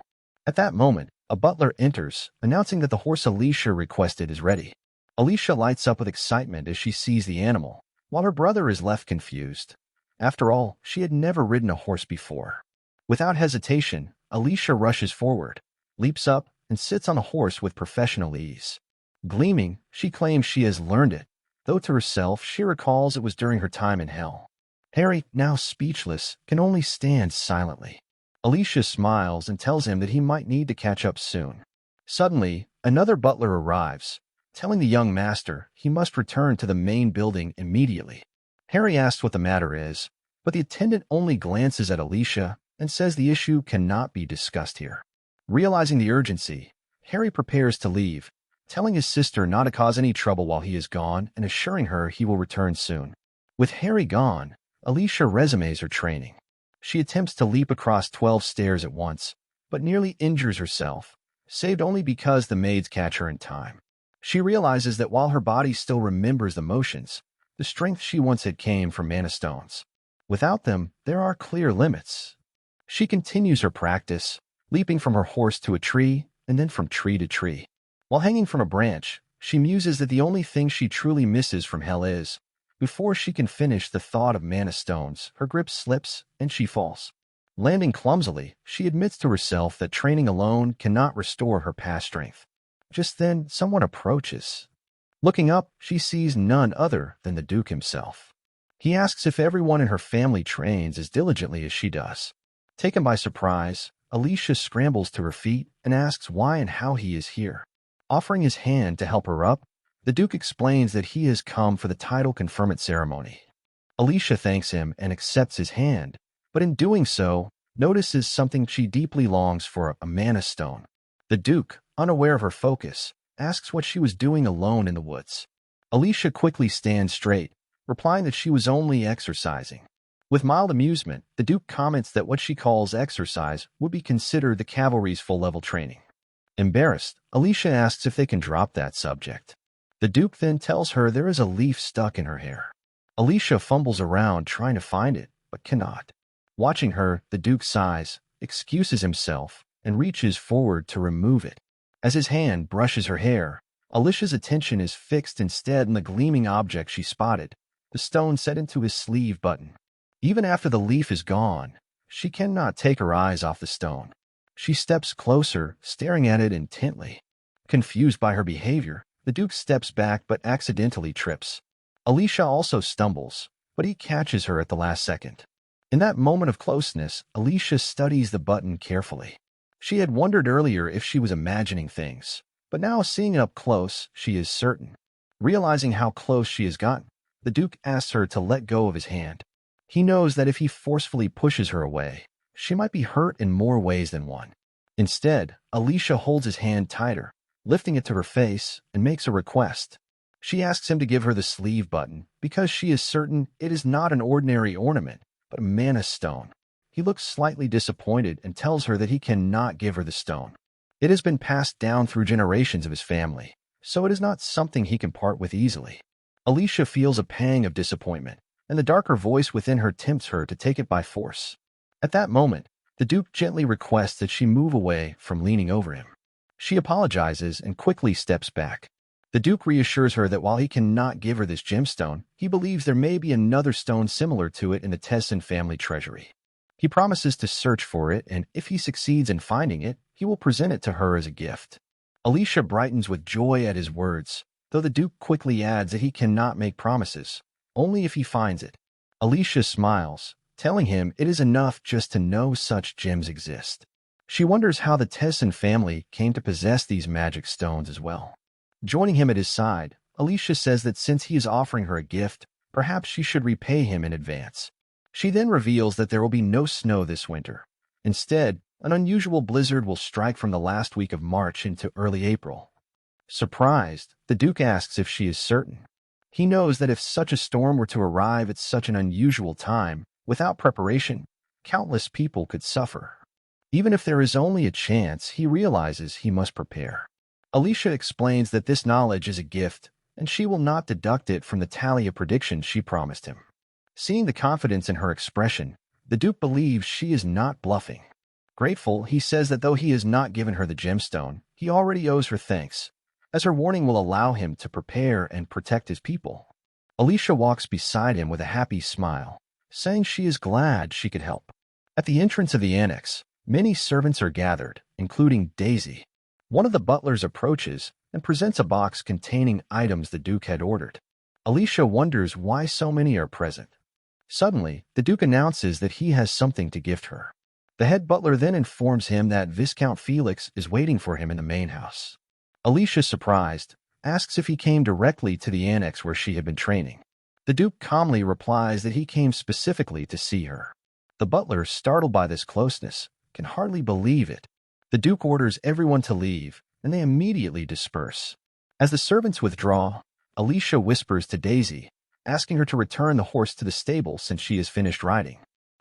At that moment, a butler enters, announcing that the horse Alicia requested is ready. Alicia lights up with excitement as she sees the animal, while her brother is left confused. After all, she had never ridden a horse before. Without hesitation, Alicia rushes forward, leaps up, and sits on a horse with professional ease. Gleaming, she claims she has learned it, though to herself she recalls it was during her time in hell. Harry, now speechless, can only stand silently. Alicia smiles and tells him that he might need to catch up soon. Suddenly, another butler arrives, telling the young master he must return to the main building immediately. Harry asks what the matter is, but the attendant only glances at Alicia and says the issue cannot be discussed here. Realizing the urgency, Harry prepares to leave, telling his sister not to cause any trouble while he is gone and assuring her he will return soon. With Harry gone, Alicia resumes her training. She attempts to leap across 12 stairs at once, but nearly injures herself, saved only because the maids catch her in time. She realizes that while her body still remembers the motions, the strength she once had came from mana stones. Without them, there are clear limits. She continues her practice, leaping from her horse to a tree and then from tree to tree. While hanging from a branch, she muses that the only thing she truly misses from hell is, before she can finish the thought of mana stones, her grip slips and she falls. Landing clumsily, she admits to herself that training alone cannot restore her past strength. Just then, someone approaches. Looking up, she sees none other than the Duke himself. He asks if everyone in her family trains as diligently as she does. Taken by surprise, Alicia scrambles to her feet and asks why and how he is here. Offering his hand to help her up, the Duke explains that he has come for the title conferment ceremony. Alicia thanks him and accepts his hand, but in doing so, notices something she deeply longs for, a mana stone. The Duke, unaware of her focus, asks what she was doing alone in the woods. Alicia quickly stands straight, replying that she was only exercising. With mild amusement, the Duke comments that what she calls exercise would be considered the cavalry's full-level training. Embarrassed, Alicia asks if they can drop that subject. The Duke then tells her there is a leaf stuck in her hair. Alicia fumbles around trying to find it, but cannot. Watching her, the Duke sighs, excuses himself, and reaches forward to remove it. As his hand brushes her hair, Alicia's attention is fixed instead on the gleaming object she spotted, the stone set into his sleeve button. Even after the leaf is gone, she cannot take her eyes off the stone. She steps closer, staring at it intently. Confused by her behavior, the Duke steps back but accidentally trips. Alicia also stumbles, but he catches her at the last second. In that moment of closeness, Alicia studies the button carefully. She had wondered earlier if she was imagining things, but now seeing it up close, she is certain. Realizing how close she has gotten, the Duke asks her to let go of his hand. He knows that if he forcefully pushes her away, she might be hurt in more ways than one. Instead, Alicia holds his hand tighter, lifting it to her face, and makes a request. She asks him to give her the sleeve button because she is certain it is not an ordinary ornament, but a mana stone. He looks slightly disappointed and tells her that he cannot give her the stone. It has been passed down through generations of his family, so it is not something he can part with easily. Alicia feels a pang of disappointment, and the darker voice within her tempts her to take it by force. At that moment, the Duke gently requests that she move away from leaning over him. She apologizes and quickly steps back. The Duke reassures her that while he cannot give her this gemstone, he believes there may be another stone similar to it in the Tessin family treasury. He promises to search for it, and if he succeeds in finding it, he will present it to her as a gift. Alicia brightens with joy at his words, though the Duke quickly adds that he cannot make promises, only if he finds it. Alicia smiles, telling him it is enough just to know such gems exist. She wonders how the Tessin family came to possess these magic stones as well. Joining him at his side, Alicia says that since he is offering her a gift, perhaps she should repay him in advance. She then reveals that there will be no snow this winter. Instead, an unusual blizzard will strike from the last week of March into early April. Surprised, the Duke asks if she is certain. He knows that if such a storm were to arrive at such an unusual time, without preparation, countless people could suffer. Even if there is only a chance, he realizes he must prepare. Alicia explains that this knowledge is a gift, and she will not deduct it from the tally of predictions she promised him. Seeing the confidence in her expression, the Duke believes she is not bluffing. Grateful, he says that though he has not given her the gemstone, he already owes her thanks, as her warning will allow him to prepare and protect his people. Alicia walks beside him with a happy smile, saying she is glad she could help. At the entrance of the annex, many servants are gathered, including Daisy. One of the butlers approaches and presents a box containing items the Duke had ordered. Alicia wonders why so many are present. Suddenly, the Duke announces that he has something to gift her. The head butler then informs him that Viscount Felix is waiting for him in the main house. Alicia, surprised, asks if he came directly to the annex where she had been training. The Duke calmly replies that he came specifically to see her. The butler, startled by this closeness, can hardly believe it. The Duke orders everyone to leave, and they immediately disperse. As the servants withdraw, Alicia whispers to Daisy, asking her to return the horse to the stable since she has finished riding.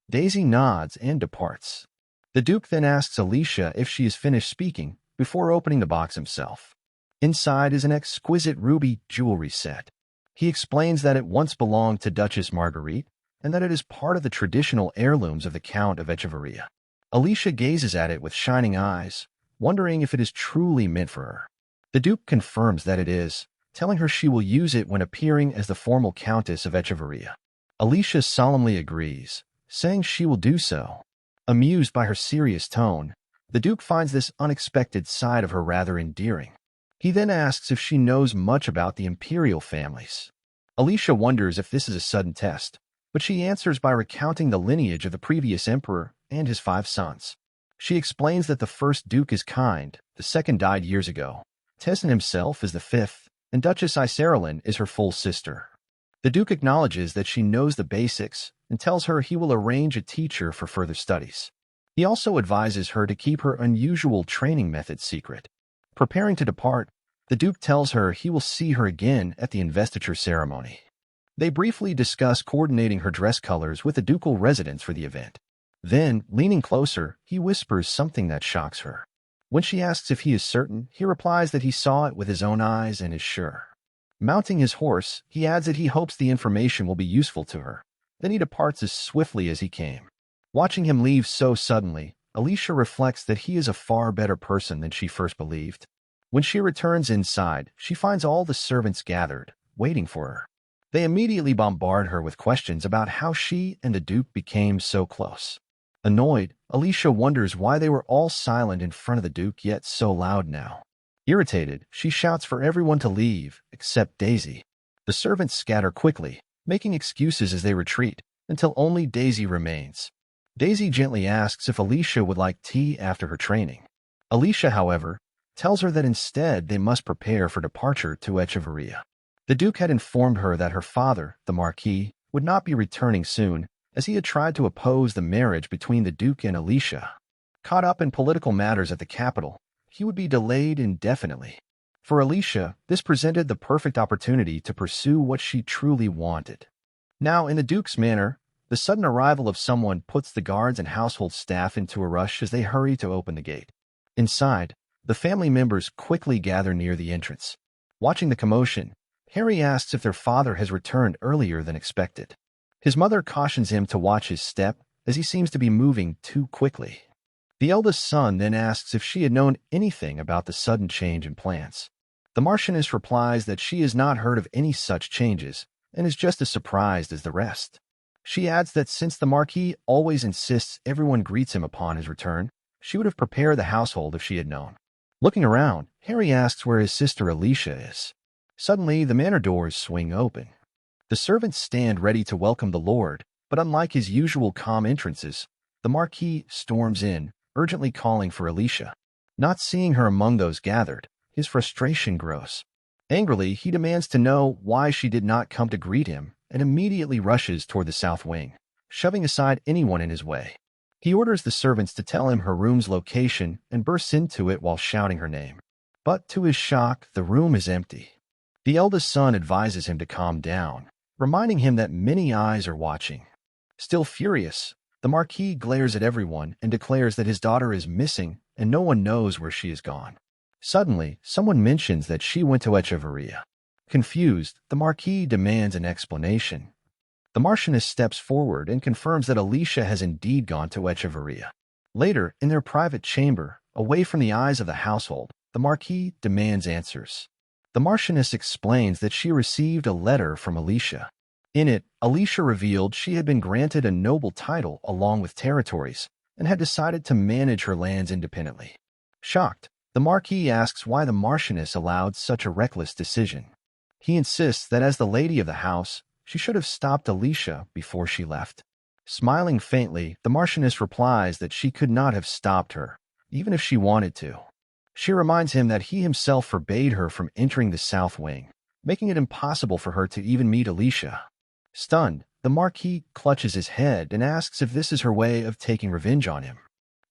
Daisy nods and departs. The Duke then asks Alicia if she has finished speaking before opening the box himself. Inside is an exquisite ruby jewelry set. He explains that it once belonged to Duchess Marguerite and that it is part of the traditional heirlooms of the Count of Echevarria. Alicia gazes at it with shining eyes, wondering if it is truly meant for her. The Duke confirms that it is, telling her she will use it when appearing as the formal Countess of Echevarria. Alicia solemnly agrees, saying she will do so. Amused by her serious tone, the Duke finds this unexpected side of her rather endearing. He then asks if she knows much about the imperial families. Alicia wonders if this is a sudden test, but she answers by recounting the lineage of the previous emperor and his 5 sons. She explains that the first Duke is kind, the second died years ago. Tessin himself is the 5th, and Duchess Iserlin is her full sister. The Duke acknowledges that she knows the basics and tells her he will arrange a teacher for further studies. He also advises her to keep her unusual training method secret. Preparing to depart, the Duke tells her he will see her again at the investiture ceremony. They briefly discuss coordinating her dress colors with the ducal residence for the event. Then, leaning closer, he whispers something that shocks her. When she asks if he is certain, he replies that he saw it with his own eyes and is sure. Mounting his horse, he adds that he hopes the information will be useful to her. Then he departs as swiftly as he came. Watching him leave so suddenly, Alicia reflects that he is a far better person than she first believed. When she returns inside, she finds all the servants gathered, waiting for her. They immediately bombard her with questions about how she and the Duke became so close. Annoyed, Alicia wonders why they were all silent in front of the Duke yet so loud now. Irritated, she shouts for everyone to leave, except Daisy. The servants scatter quickly, making excuses as they retreat, until only Daisy remains. Daisy gently asks if Alicia would like tea after her training. Alicia, however, tells her that instead they must prepare for departure to Echevarria. The Duke had informed her that her father, the Marquis, would not be returning soon, as he had tried to oppose the marriage between the Duke and Alicia. Caught up in political matters at the capital, he would be delayed indefinitely. For Alicia, this presented the perfect opportunity to pursue what she truly wanted. Now, in the Duke's manner, the sudden arrival of someone puts the guards and household staff into a rush as they hurry to open the gate. Inside, the family members quickly gather near the entrance. Watching the commotion, Harry asks if their father has returned earlier than expected. His mother cautions him to watch his step, as he seems to be moving too quickly. The eldest son then asks if she had known anything about the sudden change in plans. The Marchioness replies that she has not heard of any such changes, and is just as surprised as the rest. She adds that since the Marquis always insists everyone greets him upon his return, she would have prepared the household if she had known. Looking around, Harry asks where his sister Alicia is. Suddenly, the manor doors swing open. The servants stand ready to welcome the Lord, but unlike his usual calm entrances, the Marquis storms in, urgently calling for Alicia. Not seeing her among those gathered, his frustration grows. Angrily, he demands to know why she did not come to greet him, and immediately rushes toward the south wing, shoving aside anyone in his way. He orders the servants to tell him her room's location and bursts into it while shouting her name. But to his shock, the room is empty. The eldest son advises him to calm down, reminding him that many eyes are watching. Still furious, the Marquis glares at everyone and declares that his daughter is missing and no one knows where she has gone. Suddenly, someone mentions that she went to Echevarria. Confused, the Marquis demands an explanation. The Marchioness steps forward and confirms that Alicia has indeed gone to Echevarria. Later, in their private chamber, away from the eyes of the household, the Marquis demands answers. The Marchioness explains that she received a letter from Alicia. In it, Alicia revealed she had been granted a noble title along with territories and had decided to manage her lands independently. Shocked, the Marquis asks why the Marchioness allowed such a reckless decision. He insists that as the lady of the house, she should have stopped Alicia before she left. Smiling faintly, the Marchioness replies that she could not have stopped her, even if she wanted to. She reminds him that he himself forbade her from entering the South Wing, making it impossible for her to even meet Alicia. Stunned, the Marquis clutches his head and asks if this is her way of taking revenge on him.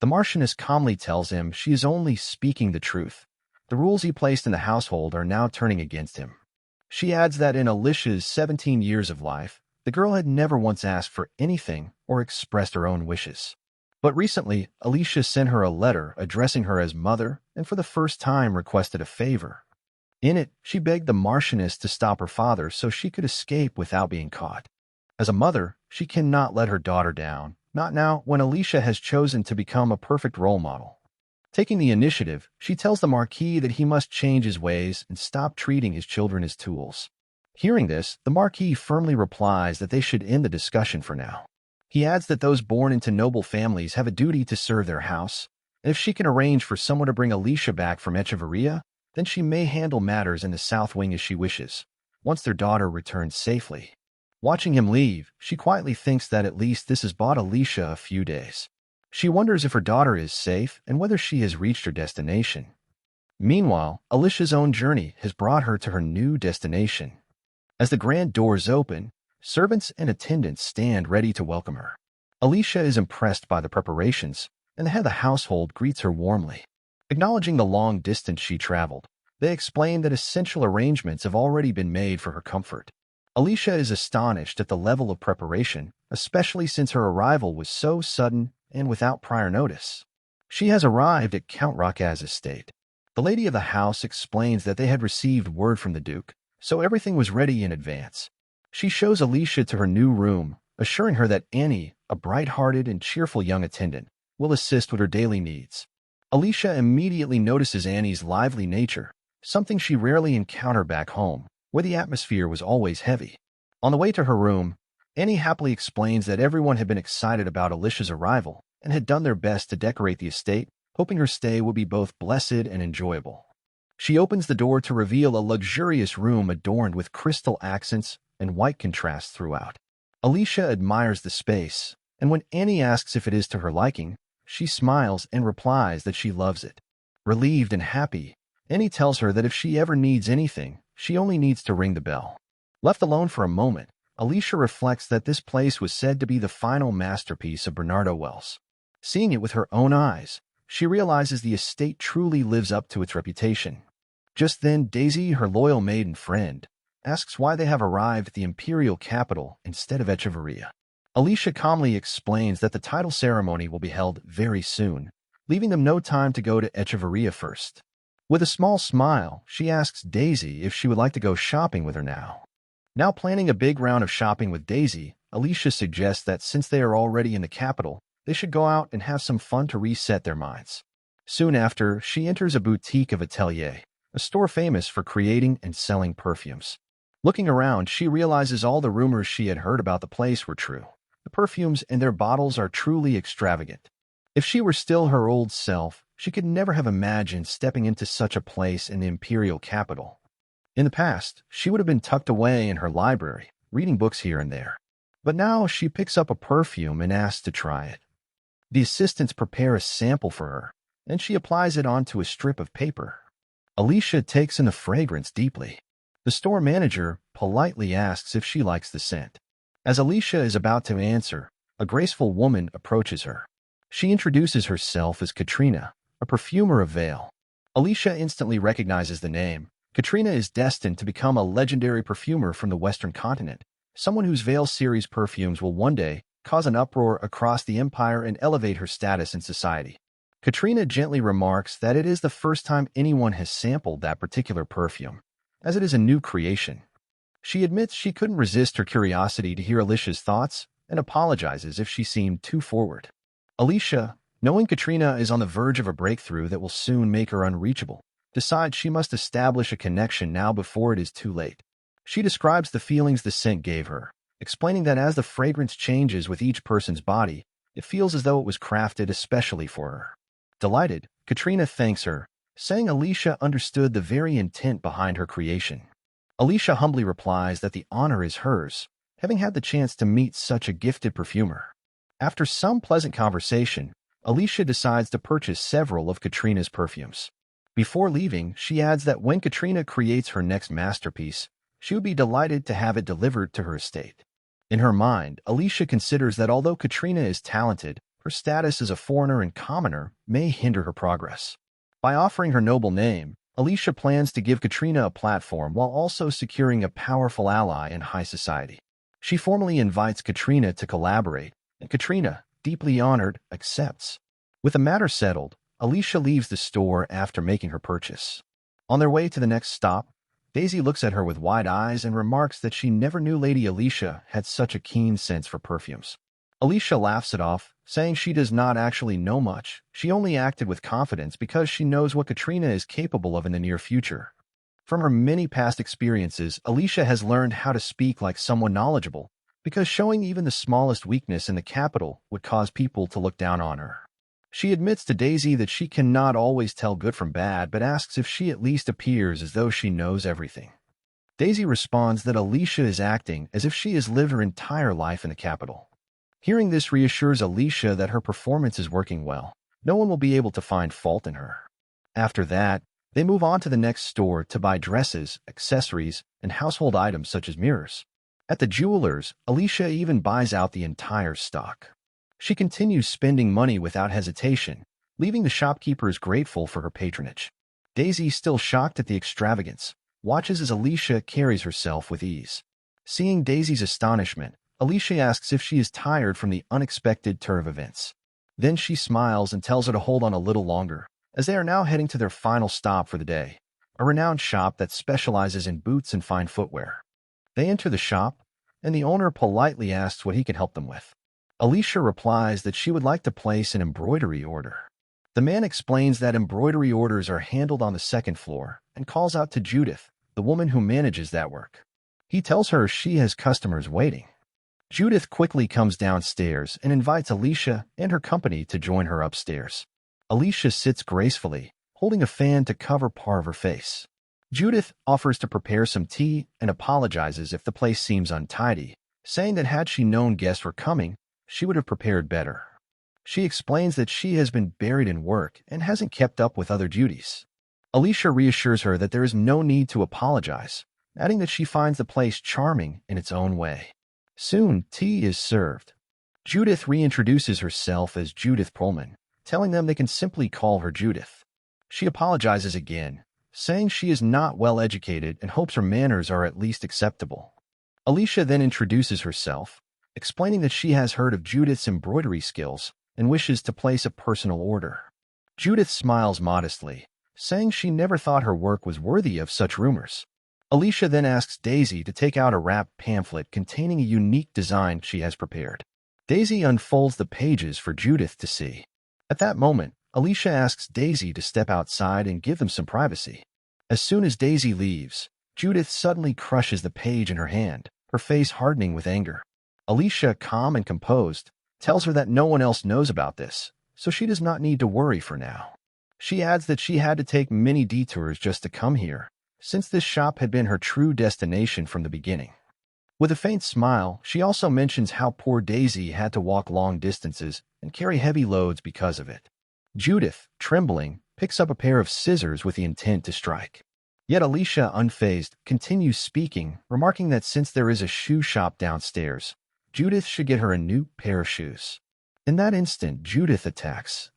The Marchioness calmly tells him she is only speaking the truth. The rules he placed in the household are now turning against him. She adds that in Alicia's 17 years of life, the girl had never once asked for anything or expressed her own wishes. But recently, Alicia sent her a letter addressing her as mother and for the first time requested a favor. In it, she begged the Marchioness to stop her father so she could escape without being caught. As a mother, she cannot let her daughter down, not now when Alicia has chosen to become a perfect role model. Taking the initiative, she tells the Marquis that he must change his ways and stop treating his children as tools. Hearing this, the Marquis firmly replies that they should end the discussion for now. He adds that those born into noble families have a duty to serve their house, and if she can arrange for someone to bring Alicia back from Echevarria, then she may handle matters in the South Wing as she wishes, once their daughter returns safely. Watching him leave, she quietly thinks that at least this has bought Alicia a few days. She wonders if her daughter is safe and whether she has reached her destination. Meanwhile, Alicia's own journey has brought her to her new destination. As the grand doors open, servants and attendants stand ready to welcome her. Alicia is impressed by the preparations, and the head of the household greets her warmly. Acknowledging the long distance she traveled, they explain that essential arrangements have already been made for her comfort. Alicia is astonished at the level of preparation, especially since her arrival was so sudden and without prior notice. She has arrived at Count Rakaz's estate. The lady of the house explains that they had received word from the Duke, so everything was ready in advance. She shows Alicia to her new room, assuring her that Annie, a bright-hearted and cheerful young attendant, will assist with her daily needs. Alicia immediately notices Annie's lively nature, something she rarely encountered back home, where the atmosphere was always heavy. On the way to her room, Annie happily explains that everyone had been excited about Alicia's arrival and had done their best to decorate the estate, hoping her stay would be both blessed and enjoyable. She opens the door to reveal a luxurious room adorned with crystal accents and white contrasts throughout. Alicia admires the space, and when Annie asks if it is to her liking, she smiles and replies that she loves it. Relieved and happy, Annie tells her that if she ever needs anything, she only needs to ring the bell. Left alone for a moment, Alicia reflects that this place was said to be the final masterpiece of Bernardo Wells. Seeing it with her own eyes, she realizes the estate truly lives up to its reputation. Just then, Daisy, her loyal maid and friend, asks why they have arrived at the imperial capital instead of Echevarria. Alicia calmly explains that the title ceremony will be held very soon, leaving them no time to go to Echevarria first. With a small smile, she asks Daisy if she would like to go shopping with her now. Now planning a big round of shopping with Daisy, Alicia suggests that since they are already in the capital, they should go out and have some fun to reset their minds. Soon after, she enters a boutique of Atelier, a store famous for creating and selling perfumes. Looking around, she realizes all the rumors she had heard about the place were true. The perfumes and their bottles are truly extravagant. If she were still her old self, she could never have imagined stepping into such a place in the imperial capital. In the past, she would have been tucked away in her library, reading books here and there. But now she picks up a perfume and asks to try it. The assistants prepare a sample for her, and she applies it onto a strip of paper. Alicia takes in the fragrance deeply. The store manager politely asks if she likes the scent. As Alicia is about to answer, a graceful woman approaches her. She introduces herself as Katrina, a perfumer of Vale. Alicia instantly recognizes the name. Katrina is destined to become a legendary perfumer from the Western continent, someone whose Vale series perfumes will one day cause an uproar across the empire and elevate her status in society. Katrina gently remarks that it is the first time anyone has sampled that particular perfume, as it is a new creation. She admits she couldn't resist her curiosity to hear Alicia's thoughts and apologizes if she seemed too forward. Alicia, knowing Katrina is on the verge of a breakthrough that will soon make her unreachable, decides she must establish a connection now before it is too late. She describes the feelings the scent gave her, explaining that as the fragrance changes with each person's body, it feels as though it was crafted especially for her. Delighted, Katrina thanks her, saying Alicia understood the very intent behind her creation. Alicia humbly replies that the honor is hers, having had the chance to meet such a gifted perfumer. After some pleasant conversation, Alicia decides to purchase several of Katrina's perfumes. Before leaving, she adds that when Katrina creates her next masterpiece, she would be delighted to have it delivered to her estate. In her mind, Alicia considers that although Katrina is talented, her status as a foreigner and commoner may hinder her progress. By offering her noble name, Alicia plans to give Katrina a platform while also securing a powerful ally in high society. She formally invites Katrina to collaborate, and Katrina, deeply honored, accepts. With the matter settled, Alicia leaves the store after making her purchase. On their way to the next stop, Daisy looks at her with wide eyes and remarks that she never knew Lady Alicia had such a keen sense for perfumes. Alicia laughs it off, saying she does not actually know much. She only acted with confidence because she knows what Katrina is capable of in the near future. From her many past experiences, Alicia has learned how to speak like someone knowledgeable, because showing even the smallest weakness in the capital would cause people to look down on her. She admits to Daisy that she cannot always tell good from bad, but asks if she at least appears as though she knows everything. Daisy responds that Alicia is acting as if she has lived her entire life in the capital. Hearing this reassures Alicia that her performance is working well. No one will be able to find fault in her. After that, they move on to the next store to buy dresses, accessories, and household items such as mirrors. At the jeweler's, Alicia even buys out the entire stock. She continues spending money without hesitation, leaving the shopkeepers grateful for her patronage. Daisy, still shocked at the extravagance, watches as Alicia carries herself with ease. Seeing Daisy's astonishment, Alicia asks if she is tired from the unexpected turn of events. Then she smiles and tells her to hold on a little longer, as they are now heading to their final stop for the day, a renowned shop that specializes in boots and fine footwear. They enter the shop, and the owner politely asks what he can help them with. Alicia replies that she would like to place an embroidery order. The man explains that embroidery orders are handled on the second floor and calls out to Judith, the woman who manages that work. He tells her she has customers waiting. Judith quickly comes downstairs and invites Alicia and her company to join her upstairs. Alicia sits gracefully, holding a fan to cover part of her face. Judith offers to prepare some tea and apologizes if the place seems untidy, saying that had she known guests were coming, she would have prepared better. She explains that she has been buried in work and hasn't kept up with other duties. Alicia reassures her that there is no need to apologize, adding that she finds the place charming in its own way. Soon, tea is served. Judith reintroduces herself as Judith Pullman, telling them they can simply call her Judith. She apologizes again, saying she is not well educated and hopes her manners are at least acceptable. Alicia then introduces herself, explaining that she has heard of Judith's embroidery skills and wishes to place a personal order. Judith smiles modestly, saying she never thought her work was worthy of such rumors. Alicia then asks Daisy to take out a wrapped pamphlet containing a unique design she has prepared. Daisy unfolds the pages for Judith to see. At that moment, Alicia asks Daisy to step outside and give them some privacy. As soon as Daisy leaves, Judith suddenly crushes the page in her hand, her face hardening with anger. Alicia, calm and composed, tells her that no one else knows about this, so she does not need to worry for now. She adds that she had to take many detours just to come here, since this shop had been her true destination from the beginning. With a faint smile, she also mentions how poor Daisy had to walk long distances and carry heavy loads because of it. Judith, trembling, picks up a pair of scissors with the intent to strike. Yet Alicia, unfazed, continues speaking, remarking that since there is a shoe shop downstairs, Judith should get her a new pair of shoes. In that instant, Judith attacks.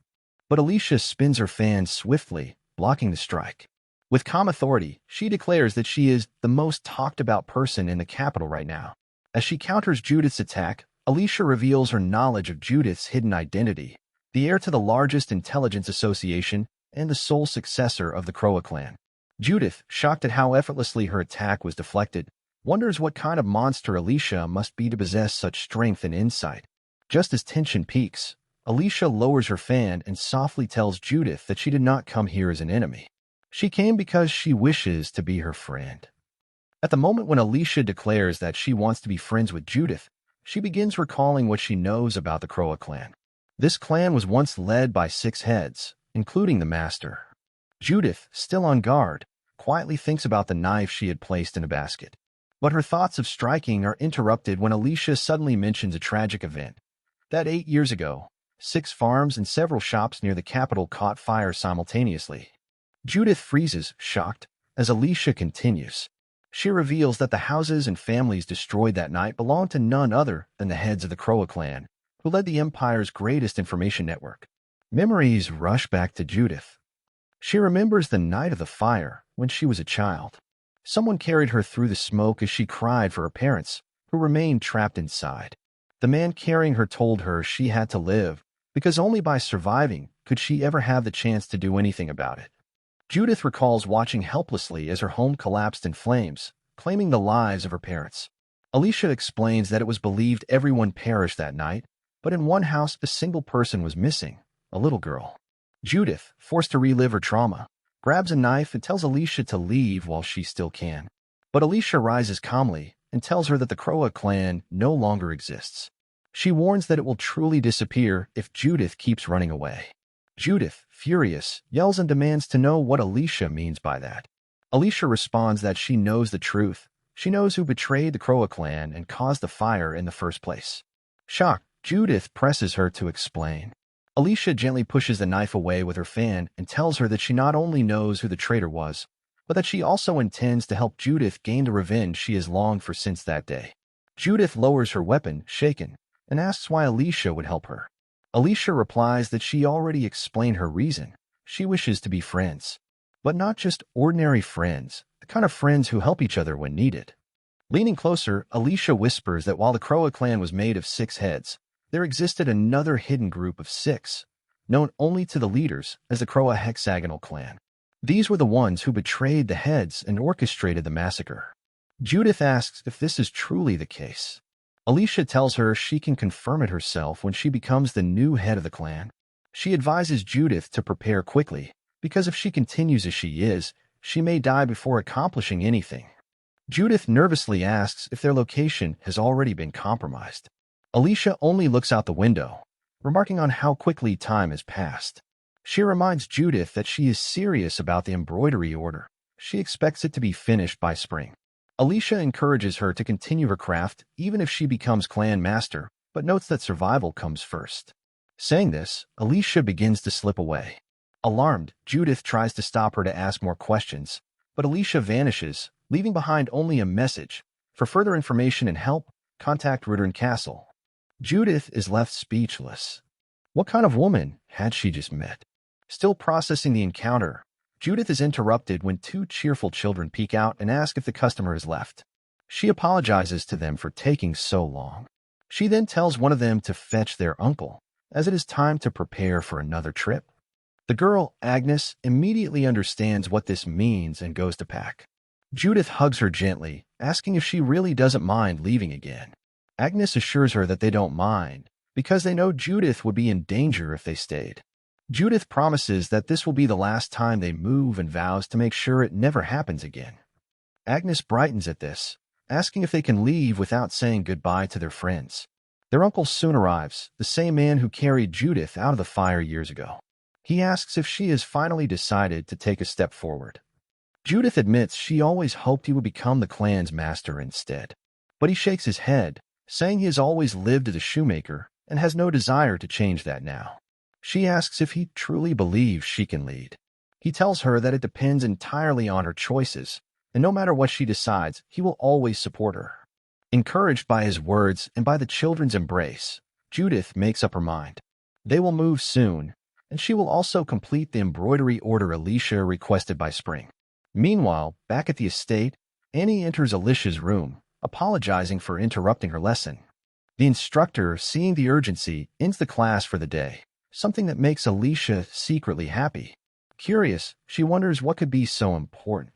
But Alicia spins her fan swiftly, blocking the strike. With calm authority, she declares that she is the most talked-about person in the capital right now. As she counters Judith's attack, Alicia reveals her knowledge of Judith's hidden identity, the heir to the largest intelligence association and the sole successor of the Croa clan. Judith, shocked at how effortlessly her attack was deflected, wonders what kind of monster Alicia must be to possess such strength and insight. Just as tension peaks, Alicia lowers her fan and softly tells Judith that she did not come here as an enemy. She came because she wishes to be her friend. At the moment when Alicia declares that she wants to be friends with Judith, she begins recalling what she knows about the Croa clan. This clan was once led by 6 heads, including the master. Judith, still on guard, quietly thinks about the knife she had placed in a basket. But her thoughts of striking are interrupted when Alicia suddenly mentions a tragic event. That 8 years ago, 6 farms and several shops near the capital caught fire simultaneously. Judith freezes, shocked, as Alicia continues. She reveals that the houses and families destroyed that night belonged to none other than the heads of the Croa clan, who led the Empire's greatest information network. Memories rush back to Judith. She remembers the night of the fire when she was a child. Someone carried her through the smoke as she cried for her parents, who remained trapped inside. The man carrying her told her she had to live, because only by surviving could she ever have the chance to do anything about it. Judith recalls watching helplessly as her home collapsed in flames, claiming the lives of her parents. Alicia explains that it was believed everyone perished that night, but in one house a single person was missing, a little girl. Judith, forced to relive her trauma, grabs a knife and tells Alicia to leave while she still can. But Alicia rises calmly and tells her that the Croa clan no longer exists. She warns that it will truly disappear if Judith keeps running away. Judith, furious, yells and demands to know what Alicia means by that. Alicia responds that she knows the truth. She knows who betrayed the Croa clan and caused the fire in the first place. Shocked, Judith presses her to explain. Alicia gently pushes the knife away with her fan and tells her that she not only knows who the traitor was, but that she also intends to help Judith gain the revenge she has longed for since that day. Judith lowers her weapon, shaken, and asks why Alicia would help her. Alicia replies that she already explained her reason. She wishes to be friends. But not just ordinary friends, the kind of friends who help each other when needed. Leaning closer, Alicia whispers that while the Croa clan was made of 6 heads, there existed another hidden group of 6, known only to the leaders as the Croa hexagonal clan. These were the ones who betrayed the heads and orchestrated the massacre. Judith asks if this is truly the case. Alicia tells her she can confirm it herself when she becomes the new head of the clan. She advises Judith to prepare quickly, because if she continues as she is, she may die before accomplishing anything. Judith nervously asks if their location has already been compromised. Alicia only looks out the window, remarking on how quickly time has passed. She reminds Judith that she is serious about the embroidery order. She expects it to be finished by spring. Alicia encourages her to continue her craft even if she becomes clan master, but notes that survival comes first. Saying this, Alicia begins to slip away. Alarmed, Judith tries to stop her to ask more questions, but Alicia vanishes, leaving behind only a message. For further information and help, contact Ruddern Castle. Judith is left speechless. What kind of woman had she just met? Still processing the encounter, Judith is interrupted when 2 cheerful children peek out and ask if the customer has left. She apologizes to them for taking so long. She then tells one of them to fetch their uncle, as it is time to prepare for another trip. The girl, Agnes, immediately understands what this means and goes to pack. Judith hugs her gently, asking if she really doesn't mind leaving again. Agnes assures her that they don't mind, because they know Judith would be in danger if they stayed. Judith promises that this will be the last time they move and vows to make sure it never happens again. Agnes brightens at this, asking if they can leave without saying goodbye to their friends. Their uncle soon arrives, the same man who carried Judith out of the fire years ago. He asks if she has finally decided to take a step forward. Judith admits she always hoped he would become the clan's master instead. But he shakes his head, saying he has always lived as a shoemaker and has no desire to change that now. She asks if he truly believes she can lead. He tells her that it depends entirely on her choices, and no matter what she decides, he will always support her. Encouraged by his words and by the children's embrace, Judith makes up her mind. They will move soon, and she will also complete the embroidery order Alicia requested by spring. Meanwhile, back at the estate, Annie enters Alicia's room, apologizing for interrupting her lesson. The instructor, seeing the urgency, ends the class for the day, something that makes Alicia secretly happy. Curious, she wonders what could be so important.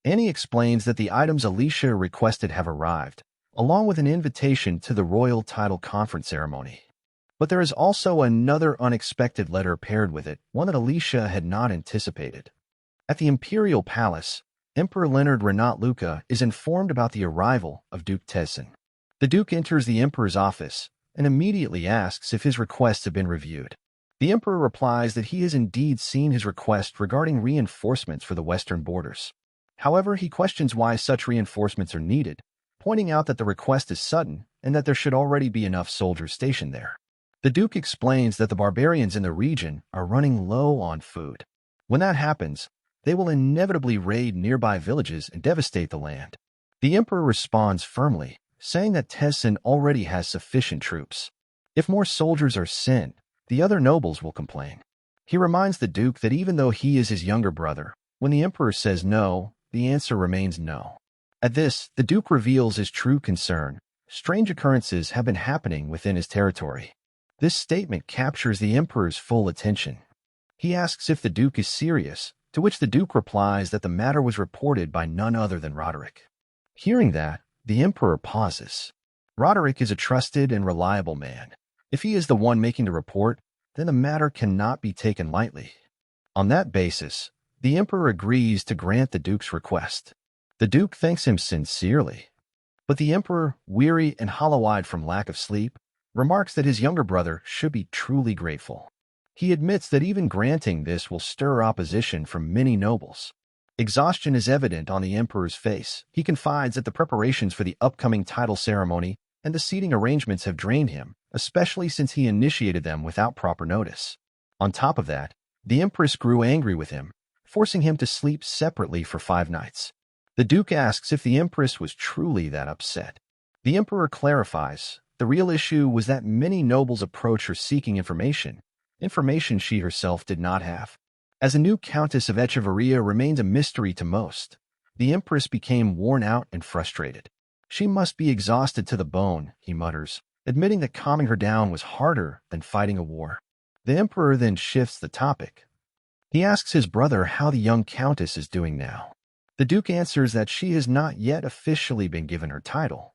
Annie explains that the items Alicia requested have arrived, along with an invitation to the royal title conference ceremony. But there is also another unexpected letter paired with it, one that Alicia had not anticipated. At the imperial palace, Emperor Leonard Renat Luca is informed about the arrival of Duke Tezin. The Duke enters the Emperor's office and immediately asks if his requests have been reviewed. The Emperor replies that he has indeed seen his request regarding reinforcements for the western borders. However, he questions why such reinforcements are needed, pointing out that the request is sudden and that there should already be enough soldiers stationed there. The Duke explains that the barbarians in the region are running low on food. When that happens, they will inevitably raid nearby villages and devastate the land. The Emperor responds firmly, saying that Tezin already has sufficient troops. If more soldiers are sent, the other nobles will complain. He reminds the Duke that even though he is his younger brother, when the Emperor says no, the answer remains no. At this, the Duke reveals his true concern. Strange occurrences have been happening within his territory. This statement captures the Emperor's full attention. He asks if the Duke is serious, to which the Duke replies that the matter was reported by none other than Roderick. Hearing that, the Emperor pauses. Roderick is a trusted and reliable man. If he is the one making the report, then the matter cannot be taken lightly. On that basis, the Emperor agrees to grant the Duke's request. The Duke thanks him sincerely. But the Emperor, weary and hollow-eyed from lack of sleep, remarks that his younger brother should be truly grateful. He admits that even granting this will stir opposition from many nobles. Exhaustion is evident on the Emperor's face. He confides that the preparations for the upcoming title ceremony and the seating arrangements have drained him, especially since he initiated them without proper notice. On top of that, the Empress grew angry with him, forcing him to sleep separately for 5 nights. The Duke asks if the Empress was truly that upset. The Emperor clarifies, the real issue was that many nobles approached her seeking information she herself did not have. As the new Countess of Echevarria remained a mystery to most, the Empress became worn out and frustrated. She must be exhausted to the bone, he mutters, admitting that calming her down was harder than fighting a war. The Emperor then shifts the topic. He asks his brother how the young Countess is doing now. The Duke answers that she has not yet officially been given her title.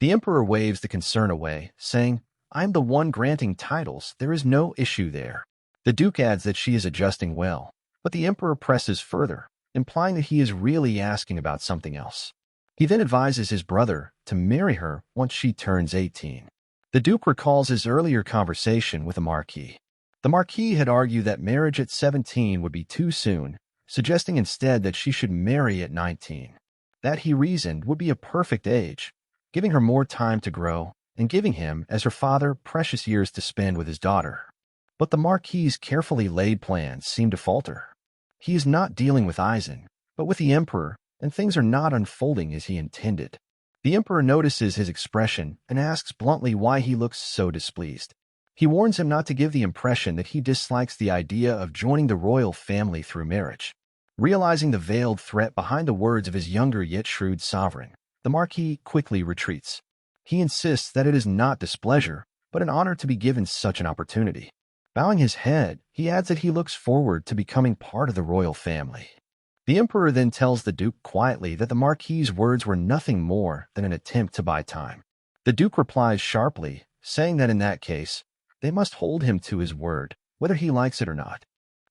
The Emperor waves the concern away, saying, I'm the one granting titles, there is no issue there. The Duke adds that she is adjusting well, but the Emperor presses further, implying that he is really asking about something else. He then advises his brother to marry her once she turns 18. The Duke recalls his earlier conversation with the Marquis. The Marquis had argued that marriage at 17 would be too soon, suggesting instead that she should marry at 19. That, he reasoned, would be a perfect age, giving her more time to grow and giving him, as her father, precious years to spend with his daughter. But the Marquis's carefully laid plans seem to falter. He is not dealing with Eisen, but with the Emperor, and things are not unfolding as he intended. The Emperor notices his expression and asks bluntly why he looks so displeased. He warns him not to give the impression that he dislikes the idea of joining the royal family through marriage. Realizing the veiled threat behind the words of his younger yet shrewd sovereign, the Marquis quickly retreats. He insists that it is not displeasure, but an honor to be given such an opportunity. Bowing his head, he adds that he looks forward to becoming part of the royal family. The Emperor then tells the Duke quietly that the Marquis's words were nothing more than an attempt to buy time. The Duke replies sharply, saying that in that case, they must hold him to his word, whether he likes it or not.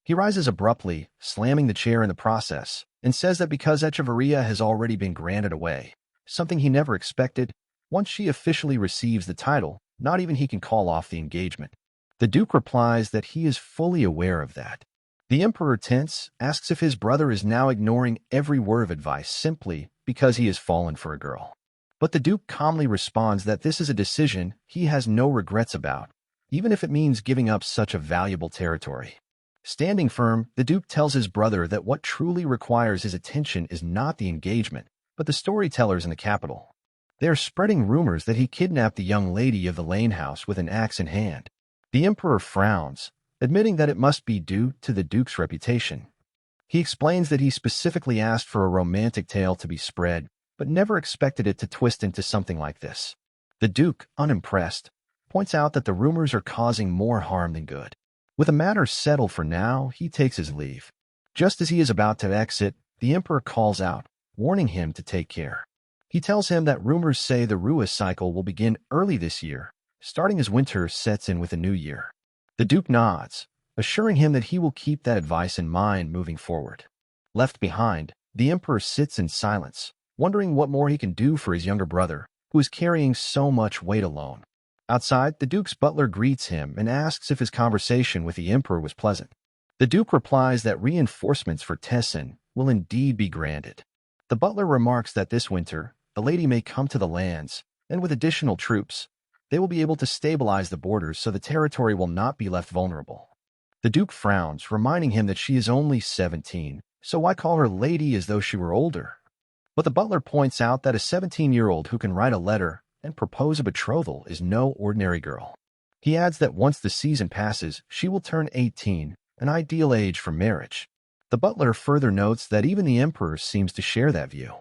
He rises abruptly, slamming the chair in the process, and says that because Echevarria has already been granted away, something he never expected, once she officially receives the title, not even he can call off the engagement. The Duke replies that he is fully aware of that. The Emperor, tense, asks if his brother is now ignoring every word of advice simply because he has fallen for a girl. But the Duke calmly responds that this is a decision he has no regrets about, even if it means giving up such a valuable territory. Standing firm, the Duke tells his brother that what truly requires his attention is not the engagement, but the storytellers in the capital. They are spreading rumors that he kidnapped the young lady of the Lane House with an axe in hand. The Emperor frowns, admitting that it must be due to the Duke's reputation. He explains that he specifically asked for a romantic tale to be spread, but never expected it to twist into something like this. The Duke, unimpressed, points out that the rumors are causing more harm than good. With the matter settled for now, he takes his leave. Just as he is about to exit, the Emperor calls out, warning him to take care. He tells him that rumors say the Ruas cycle will begin early this year, starting as winter sets in with the new year. The Duke nods, assuring him that he will keep that advice in mind moving forward. Left behind, The Emperor sits in silence, wondering what more he can do for his younger brother, who is carrying so much weight alone. Outside, the Duke's butler greets him and asks if his conversation with the Emperor was pleasant. The Duke replies that reinforcements for Tessin will indeed be granted. The butler remarks that this winter, the lady may come to the lands, and with additional troops, they will be able to stabilize the borders so the territory will not be left vulnerable. The Duke frowns, reminding him that she is only 17, so why call her lady as though she were older? But the butler points out that a 17-year-old who can write a letter and propose a betrothal is no ordinary girl. He adds that once the season passes, she will turn 18, an ideal age for marriage. The butler further notes that even the Emperor seems to share that view.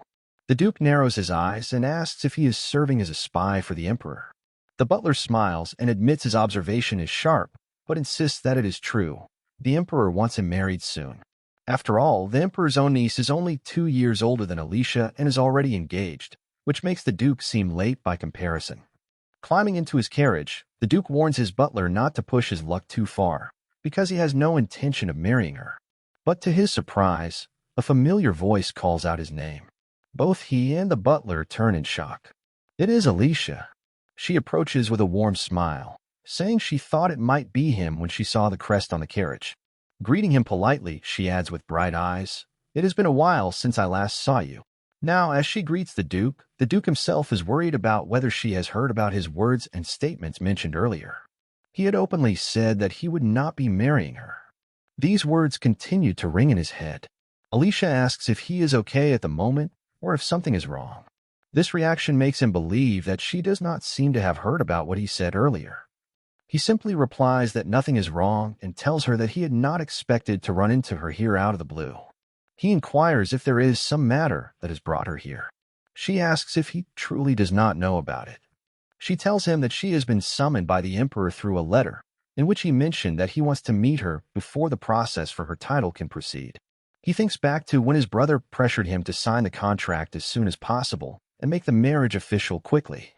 The Duke narrows his eyes and asks if he is serving as a spy for the Emperor. The butler smiles and admits his observation is sharp, but insists that it is true. The Emperor wants him married soon. After all, the Emperor's own niece is only 2 years older than Alicia and is already engaged, which makes the Duke seem late by comparison. Climbing into his carriage, the Duke warns his butler not to push his luck too far, because he has no intention of marrying her. But to his surprise, a familiar voice calls out his name. Both he and the butler turn in shock. It is Alicia. She approaches with a warm smile, saying she thought it might be him when she saw the crest on the carriage. Greeting him politely, she adds with bright eyes, "It has been a while since I last saw you." Now, as she greets the Duke himself is worried about whether she has heard about his words and statements mentioned earlier. He had openly said that he would not be marrying her. These words continued to ring in his head. Alicia asks if he is okay at the moment or if something is wrong. This reaction makes him believe that she does not seem to have heard about what he said earlier. He simply replies that nothing is wrong and tells her that he had not expected to run into her here out of the blue. He inquires if there is some matter that has brought her here. She asks if he truly does not know about it. She tells him that she has been summoned by the Emperor through a letter, in which he mentioned that he wants to meet her before the process for her title can proceed. He thinks back to when his brother pressured him to sign the contract as soon as possible and make the marriage official quickly.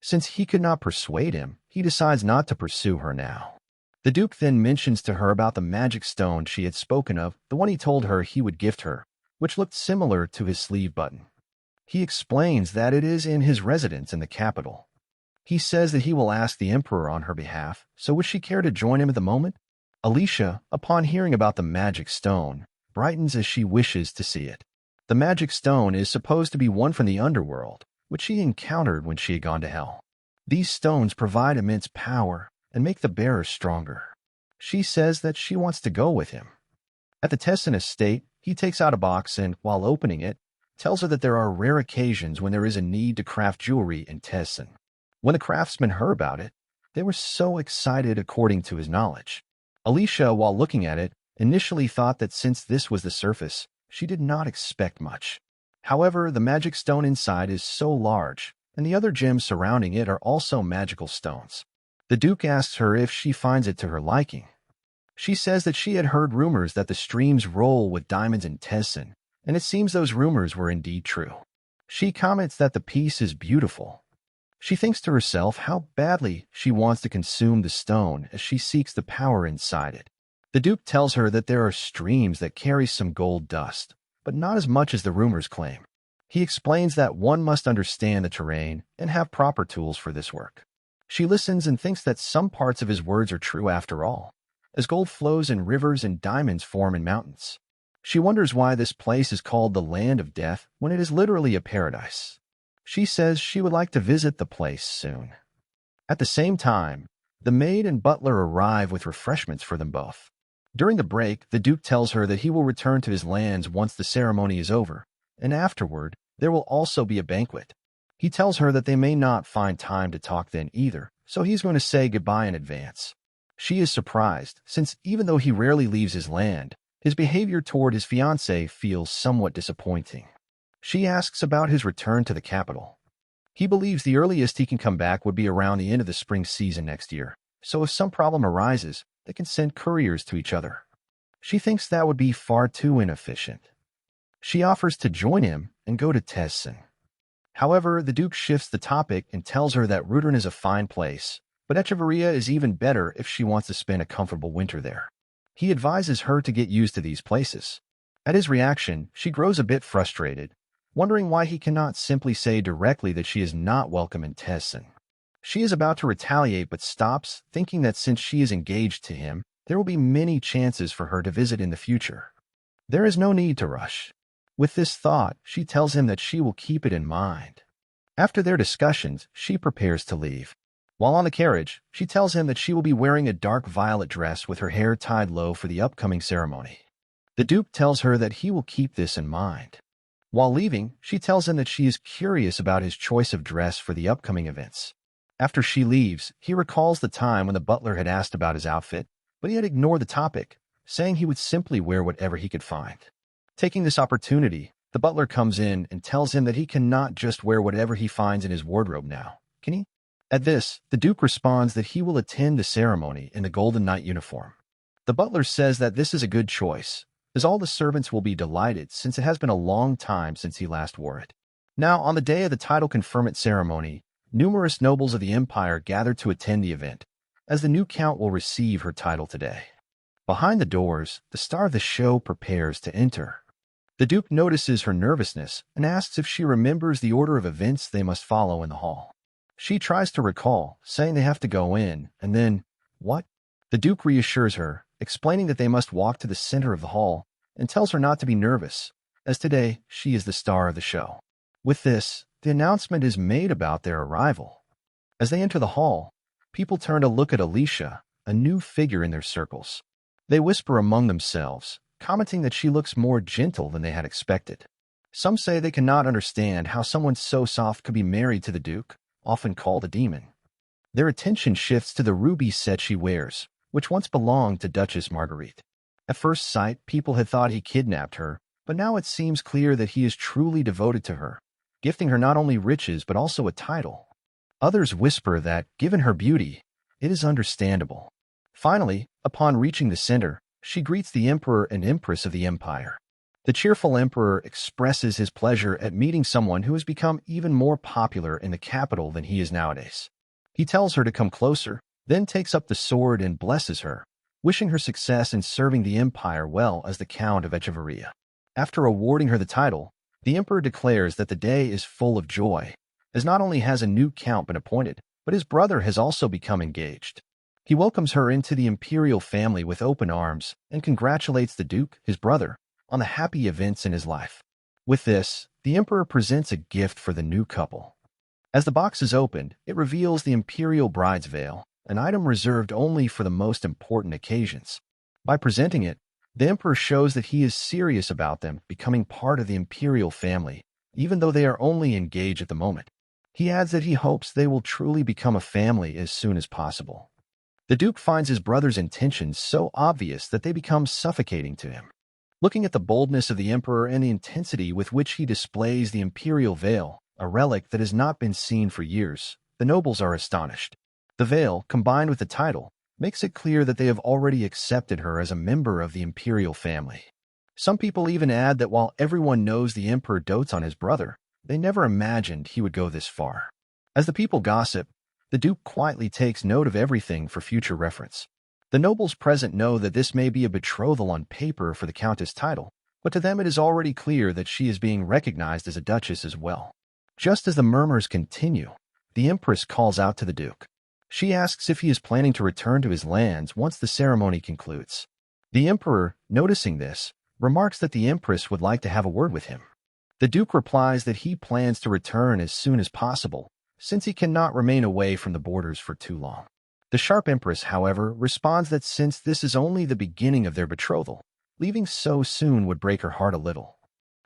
Since he could not persuade him, he decides not to pursue her now. The Duke then mentions to her about the magic stone she had spoken of, the one he told her he would gift her, which looked similar to his sleeve button. He explains that it is in his residence in the capital. He says that he will ask the Emperor on her behalf, so would she care to join him at the moment? Alicia, upon hearing about the magic stone, brightens as she wishes to see it. The magic stone is supposed to be one from the underworld, which she encountered when she had gone to hell. These stones provide immense power and make the bearer stronger. She says that she wants to go with him. At the Tessin estate, he takes out a box and, while opening it, tells her that there are rare occasions when there is a need to craft jewelry in Tessin. When the craftsmen heard about it, they were so excited according to his knowledge. Alicia, while looking at it, initially thought that since this was the surface, she did not expect much. However, the magic stone inside is so large, and the other gems surrounding it are also magical stones. The Duke asks her if she finds it to her liking. She says that she had heard rumors that the streams roll with diamonds in Tessin, and it seems those rumors were indeed true. She comments that the piece is beautiful. She thinks to herself how badly she wants to consume the stone as she seeks the power inside it. The Duke tells her that there are streams that carry some gold dust, but not as much as the rumors claim. He explains that one must understand the terrain and have proper tools for this work. She listens and thinks that some parts of his words are true after all, as gold flows in rivers and diamonds form in mountains. She wonders why this place is called the Land of Death when it is literally a paradise. She says she would like to visit the place soon. At the same time, the maid and butler arrive with refreshments for them both. During the break, the Duke tells her that he will return to his lands once the ceremony is over, and afterward, there will also be a banquet. He tells her that they may not find time to talk then either, so he's going to say goodbye in advance. She is surprised, since even though he rarely leaves his land, his behavior toward his fiancée feels somewhat disappointing. She asks about his return to the capital. He believes the earliest he can come back would be around the end of the spring season next year, so if some problem arises, they can send couriers to each other. She thinks that would be far too inefficient. She offers to join him and go to Tessin. However, the Duke shifts the topic and tells her that Rudern is a fine place, but Echevarria is even better if she wants to spend a comfortable winter there. He advises her to get used to these places. At his reaction, she grows a bit frustrated, wondering why he cannot simply say directly that she is not welcome in Tessin. She is about to retaliate but stops, thinking that since she is engaged to him, there will be many chances for her to visit in the future. There is no need to rush. With this thought, she tells him that she will keep it in mind. After their discussions, she prepares to leave. While on the carriage, she tells him that she will be wearing a dark violet dress with her hair tied low for the upcoming ceremony. The Duke tells her that he will keep this in mind. While leaving, she tells him that she is curious about his choice of dress for the upcoming events. After she leaves, he recalls the time when the butler had asked about his outfit, but he had ignored the topic, saying he would simply wear whatever he could find. Taking this opportunity, the butler comes in and tells him that he cannot just wear whatever he finds in his wardrobe now, can he? At this, the Duke responds that he will attend the ceremony in the Golden Knight uniform. The butler says that this is a good choice, as all the servants will be delighted since it has been a long time since he last wore it. Now, on the day of the title conferment ceremony, numerous nobles of the empire gather to attend the event, as the new count will receive her title today. Behind the doors, the star of the show prepares to enter. The Duke notices her nervousness and asks if she remembers the order of events they must follow in the hall. She tries to recall, saying they have to go in, and then, what? The Duke reassures her, explaining that they must walk to the center of the hall, and tells her not to be nervous, as today she is the star of the show. With this, the announcement is made about their arrival. As they enter the hall, people turn to look at Alicia, a new figure in their circles. They whisper among themselves, commenting that she looks more gentle than they had expected. Some say they cannot understand how someone so soft could be married to the Duke, often called a demon. Their attention shifts to the ruby set she wears, which once belonged to Duchess Marguerite. At first sight, people had thought he kidnapped her, but now it seems clear that he is truly devoted to her, gifting her not only riches but also a title. Others whisper that, given her beauty, it is understandable. Finally, upon reaching the center, she greets the Emperor and Empress of the Empire. The cheerful Emperor expresses his pleasure at meeting someone who has become even more popular in the capital than he is nowadays. He tells her to come closer, then takes up the sword and blesses her, wishing her success in serving the Empire well as the Count of Echevarria. After awarding her the title, the Emperor declares that the day is full of joy, as not only has a new count been appointed, but his brother has also become engaged. He welcomes her into the imperial family with open arms and congratulates the Duke, his brother, on the happy events in his life. With this, the Emperor presents a gift for the new couple. As the box is opened, it reveals the imperial bride's veil, an item reserved only for the most important occasions. By presenting it, the Emperor shows that he is serious about them becoming part of the imperial family, even though they are only engaged at the moment. He adds that he hopes they will truly become a family as soon as possible. The Duke finds his brother's intentions so obvious that they become suffocating to him. Looking at the boldness of the Emperor and the intensity with which he displays the imperial veil, a relic that has not been seen for years, the nobles are astonished. The veil, combined with the title, makes it clear that they have already accepted her as a member of the imperial family. Some people even add that while everyone knows the Emperor dotes on his brother, they never imagined he would go this far. As the people gossip, the Duke quietly takes note of everything for future reference. The nobles present know that this may be a betrothal on paper for the Countess title, but to them it is already clear that she is being recognized as a duchess as well. Just as the murmurs continue, the Empress calls out to the Duke. She asks if he is planning to return to his lands once the ceremony concludes. The Emperor, noticing this, remarks that the Empress would like to have a word with him. The Duke replies that he plans to return as soon as possible, since he cannot remain away from the borders for too long. The sharp Empress, however, responds that since this is only the beginning of their betrothal, leaving so soon would break her heart a little.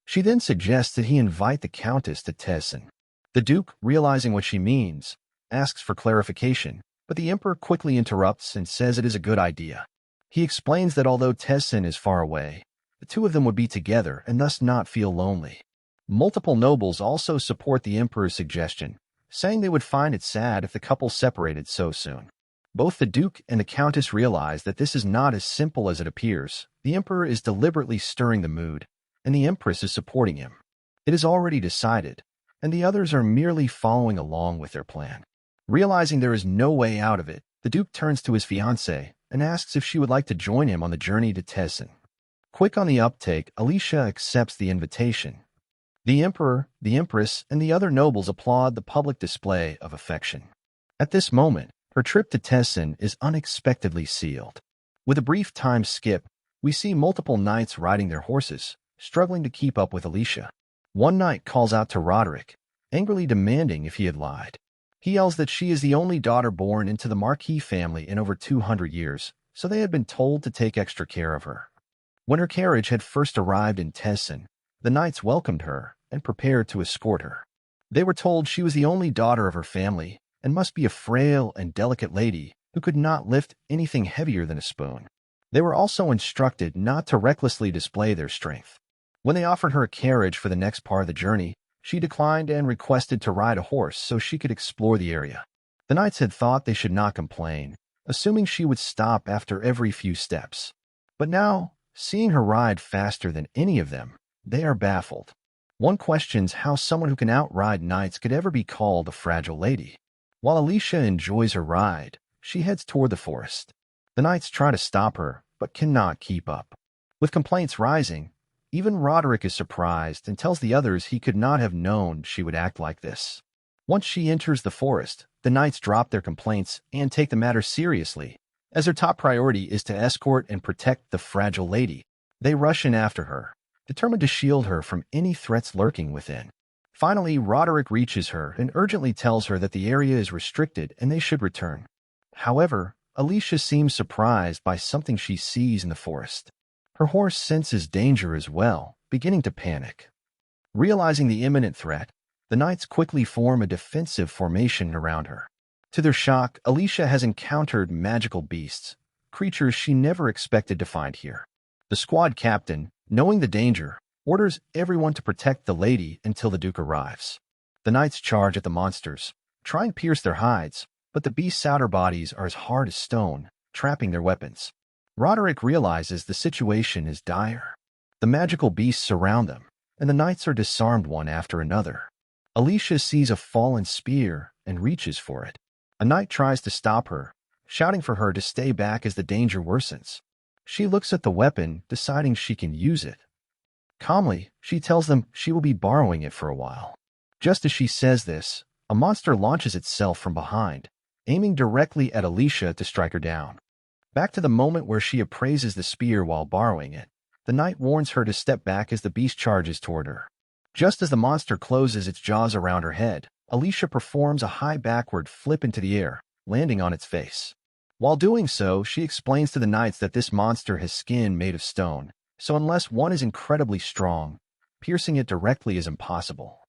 She then suggests that he invite the Countess to Tessin. The Duke, realizing what she means, asks for clarification, but the Emperor quickly interrupts and says it is a good idea. He explains that although Tessin is far away, the two of them would be together and thus not feel lonely. Multiple nobles also support the Emperor's suggestion, saying they would find it sad if the couple separated so soon. Both the Duke and the Countess realize that this is not as simple as it appears. The Emperor is deliberately stirring the mood, and the Empress is supporting him. It is already decided, and the others are merely following along with their plan. Realizing there is no way out of it, the Duke turns to his fiancée and asks if she would like to join him on the journey to Tessin. Quick on the uptake, Alicia accepts the invitation. The emperor, the empress, and the other nobles applaud the public display of affection. At this moment, her trip to Tessin is unexpectedly sealed. With a brief time skip, we see multiple knights riding their horses, struggling to keep up with Alicia. One knight calls out to Roderick, angrily demanding if he had lied. He yells that she is the only daughter born into the Marquis family in over 200 years, so they had been told to take extra care of her. When her carriage had first arrived in Tessin, the knights welcomed her and prepared to escort her. They were told she was the only daughter of her family and must be a frail and delicate lady who could not lift anything heavier than a spoon. They were also instructed not to recklessly display their strength. When they offered her a carriage for the next part of the journey, she declined and requested to ride a horse so she could explore the area. The knights had thought they should not complain, assuming she would stop after every few steps. But now, seeing her ride faster than any of them, they are baffled. One questions how someone who can outride knights could ever be called a fragile lady. While Alicia enjoys her ride, she heads toward the forest. The knights try to stop her, but cannot keep up. With complaints rising, even Roderick is surprised and tells the others he could not have known she would act like this. Once she enters the forest, the knights drop their complaints and take the matter seriously, as their top priority is to escort and protect the fragile lady. They rush in after her, determined to shield her from any threats lurking within. Finally, Roderick reaches her and urgently tells her that the area is restricted and they should return. However, Alicia seems surprised by something she sees in the forest. Her horse senses danger as well, beginning to panic. Realizing the imminent threat, the knights quickly form a defensive formation around her. To their shock, Alicia has encountered magical beasts, creatures she never expected to find here. The squad captain, knowing the danger, orders everyone to protect the lady until the Duke arrives. The knights charge at the monsters, trying to pierce their hides, but the beasts' outer bodies are as hard as stone, trapping their weapons. Roderick realizes the situation is dire. The magical beasts surround them, and the knights are disarmed one after another. Alicia sees a fallen spear and reaches for it. A knight tries to stop her, shouting for her to stay back as the danger worsens. She looks at the weapon, deciding she can use it. Calmly, she tells them she will be borrowing it for a while. Just as she says this, a monster launches itself from behind, aiming directly at Alicia to strike her down. Back to the moment where she appraises the spear while borrowing it, the knight warns her to step back as the beast charges toward her. Just as the monster closes its jaws around her head, Alicia performs a high backward flip into the air, landing on its face. While doing so, she explains to the knights that this monster has skin made of stone, so unless one is incredibly strong, piercing it directly is impossible.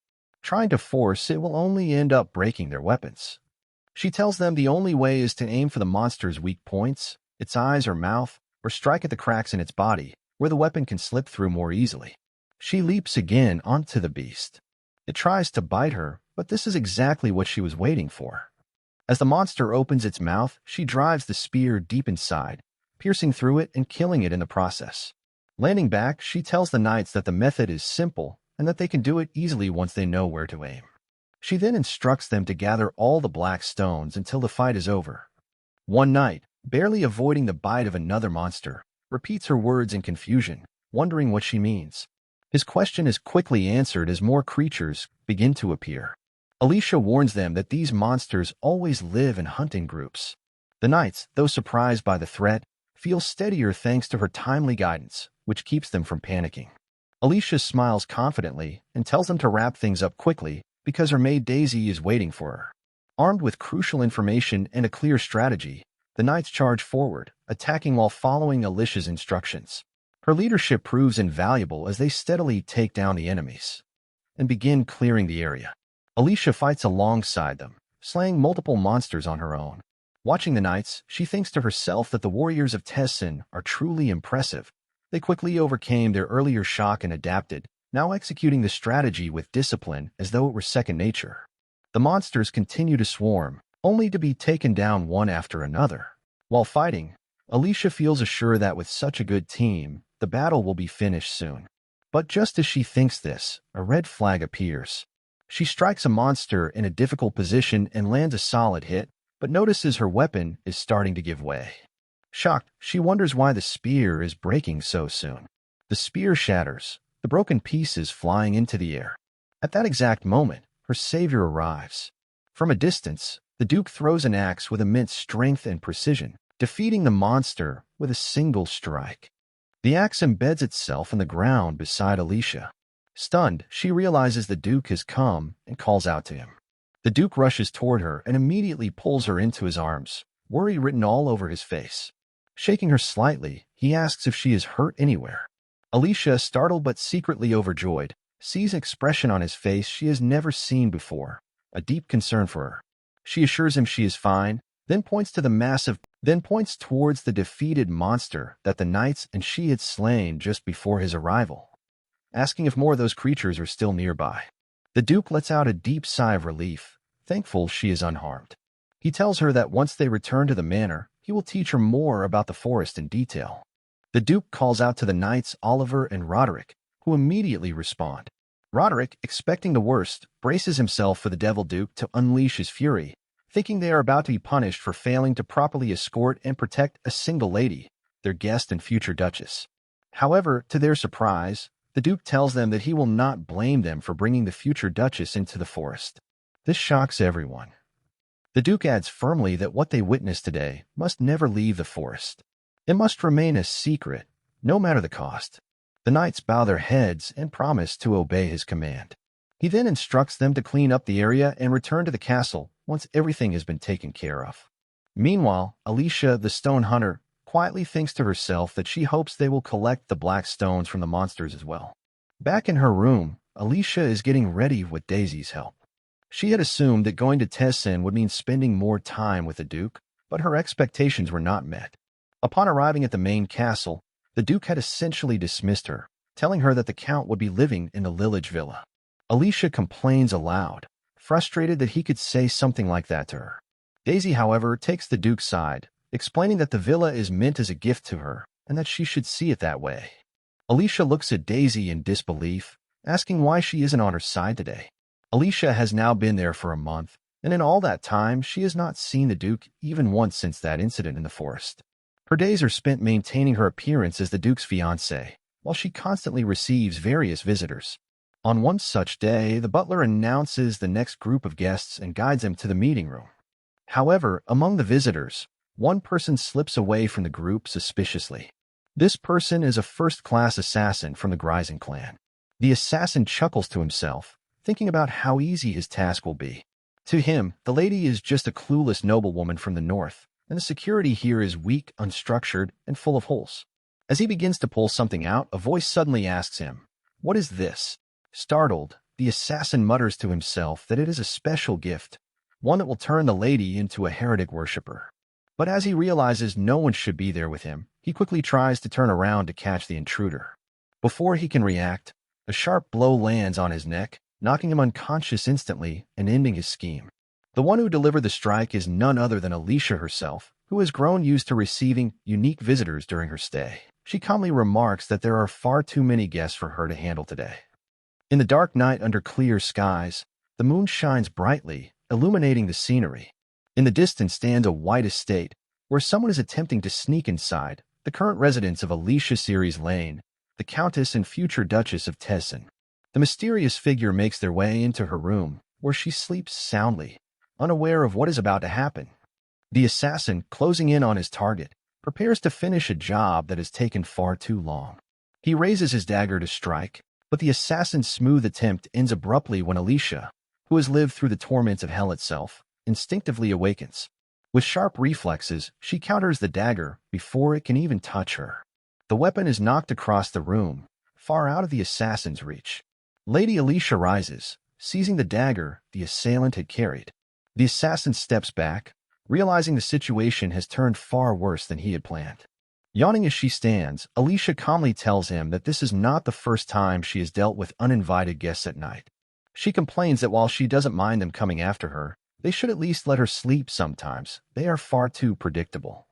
Trying to force it will only end up breaking their weapons. She tells them the only way is to aim for the monster's weak points, its eyes or mouth, or strike at the cracks in its body, where the weapon can slip through more easily. She leaps again onto the beast. It tries to bite her, but this is exactly what she was waiting for. As the monster opens its mouth, she drives the spear deep inside, piercing through it and killing it in the process. Landing back, she tells the knights that the method is simple and that they can do it easily once they know where to aim. She then instructs them to gather all the black stones until the fight is over. One knight, barely avoiding the bite of another monster, repeats her words in confusion, wondering what she means. His question is quickly answered as more creatures begin to appear. Alicia warns them that these monsters always live in hunting groups. The knights, though surprised by the threat, feel steadier thanks to her timely guidance, which keeps them from panicking. Alicia smiles confidently and tells them to wrap things up quickly because her maid Daisy is waiting for her. Armed with crucial information and a clear strategy, the knights charge forward, attacking while following Alicia's instructions. Her leadership proves invaluable as they steadily take down the enemies and begin clearing the area. Alicia fights alongside them, slaying multiple monsters on her own. Watching the knights, she thinks to herself that the warriors of Tessin are truly impressive. They quickly overcame their earlier shock and adapted, now executing the strategy with discipline as though it were second nature. The monsters continue to swarm, only to be taken down one after another. While fighting, Alicia feels assured that with such a good team, the battle will be finished soon. But just as she thinks this, a red flag appears. She strikes a monster in a difficult position and lands a solid hit, but notices her weapon is starting to give way. Shocked, she wonders why the spear is breaking so soon. The spear shatters, the broken pieces flying into the air. At that exact moment, her savior arrives. From a distance, the Duke throws an axe with immense strength and precision, defeating the monster with a single strike. The axe embeds itself in the ground beside Alicia. Stunned, she realizes the Duke has come and calls out to him. The Duke rushes toward her and immediately pulls her into his arms, worry written all over his face. Shaking her slightly, he asks if she is hurt anywhere. Alicia, startled but secretly overjoyed, sees an expression on his face she has never seen before, a deep concern for her. She assures him she is fine, then points towards the defeated monster that the knights and she had slain just before his arrival, asking if more of those creatures are still nearby. The Duke lets out a deep sigh of relief, thankful she is unharmed. He tells her that once they return to the manor, he will teach her more about the forest in detail. The Duke calls out to the knights Oliver and Roderick, who immediately respond. Roderick, expecting the worst, braces himself for the Devil Duke to unleash his fury, thinking they are about to be punished for failing to properly escort and protect a single lady, their guest and future Duchess. However, to their surprise, the Duke tells them that he will not blame them for bringing the future Duchess into the forest. This shocks everyone. The Duke adds firmly that what they witnessed today must never leave the forest. It must remain a secret, no matter the cost. The knights bow their heads and promise to obey his command. He then instructs them to clean up the area and return to the castle once everything has been taken care of. Meanwhile, Alicia, the stone hunter, quietly thinks to herself that she hopes they will collect the black stones from the monsters as well. Back in her room, Alicia is getting ready with Daisy's help. She had assumed that going to Tessin would mean spending more time with the Duke, but her expectations were not met. Upon arriving at the main castle, the Duke had essentially dismissed her, telling her that the Count would be living in the Lillage Villa. Alicia complains aloud, frustrated that he could say something like that to her. Daisy, however, takes the Duke's side, explaining that the villa is meant as a gift to her and that she should see it that way. Alicia looks at Daisy in disbelief, asking why she isn't on her side today. Alicia has now been there for a month, and in all that time she has not seen the Duke even once since that incident in the forest. Her days are spent maintaining her appearance as the Duke's fiancée, while she constantly receives various visitors. On one such day, the butler announces the next group of guests and guides them to the meeting room. However, among the visitors, one person slips away from the group suspiciously. This person is a first-class assassin from the Gryzen clan. The assassin chuckles to himself, thinking about how easy his task will be. To him, the lady is just a clueless noblewoman from the north, and the security here is weak, unstructured, and full of holes. As he begins to pull something out, a voice suddenly asks him, "What is this?" Startled, the assassin mutters to himself that it is a special gift, one that will turn the lady into a heretic worshipper. But as he realizes no one should be there with him, he quickly tries to turn around to catch the intruder. Before he can react, a sharp blow lands on his neck, knocking him unconscious instantly and ending his scheme. The one who delivered the strike is none other than Alicia herself, who has grown used to receiving unique visitors during her stay. She calmly remarks that there are far too many guests for her to handle today. In the dark night under clear skies, the moon shines brightly, illuminating the scenery. In the distance stands a white estate, where someone is attempting to sneak inside, the current residence of Alicia Ceres Lane, the Countess and future Duchess of Tessin. The mysterious figure makes their way into her room, where she sleeps soundly, unaware of what is about to happen. The assassin, closing in on his target, prepares to finish a job that has taken far too long. He raises his dagger to strike, but the assassin's smooth attempt ends abruptly when Alicia, who has lived through the torments of hell itself, instinctively awakens. With sharp reflexes, she counters the dagger before it can even touch her. The weapon is knocked across the room, far out of the assassin's reach. Lady Alicia rises, seizing the dagger the assailant had carried. The assassin steps back, realizing the situation has turned far worse than he had planned. Yawning as she stands, Alicia calmly tells him that this is not the first time she has dealt with uninvited guests at night. She complains that while she doesn't mind them coming after her, they should at least let her sleep sometimes. They are far too predictable.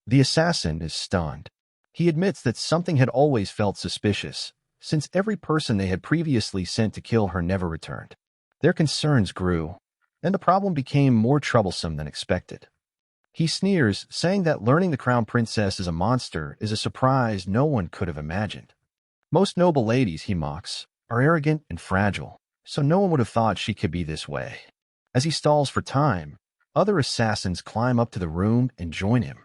The assassin is stunned. He admits that something had always felt suspicious, since every person they had previously sent to kill her never returned. Their concerns grew, and the problem became more troublesome than expected. He sneers, saying that learning the crown princess is a monster is a surprise no one could have imagined. Most noble ladies, he mocks, are arrogant and fragile, so no one would have thought she could be this way. As he stalls for time, other assassins climb up to the room and join him.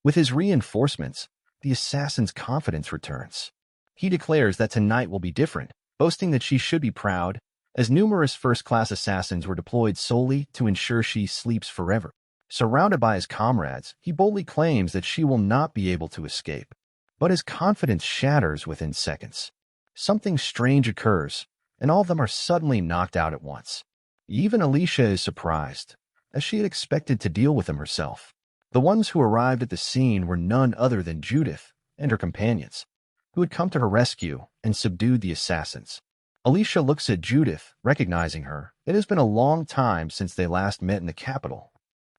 With his reinforcements, the assassin's confidence returns. He declares that tonight will be different, boasting that she should be proud, as numerous first-class assassins were deployed solely to ensure she sleeps forever. Surrounded by his comrades, he boldly claims that she will not be able to escape. But his confidence shatters within seconds. Something strange occurs, and all of them are suddenly knocked out at once. Even Alicia is surprised, as she had expected to deal with them herself. The ones who arrived at the scene were none other than Judith and her companions, who had come to her rescue and subdued the assassins. Alicia looks at Judith, recognizing her. It has been a long time since they last met in the capital.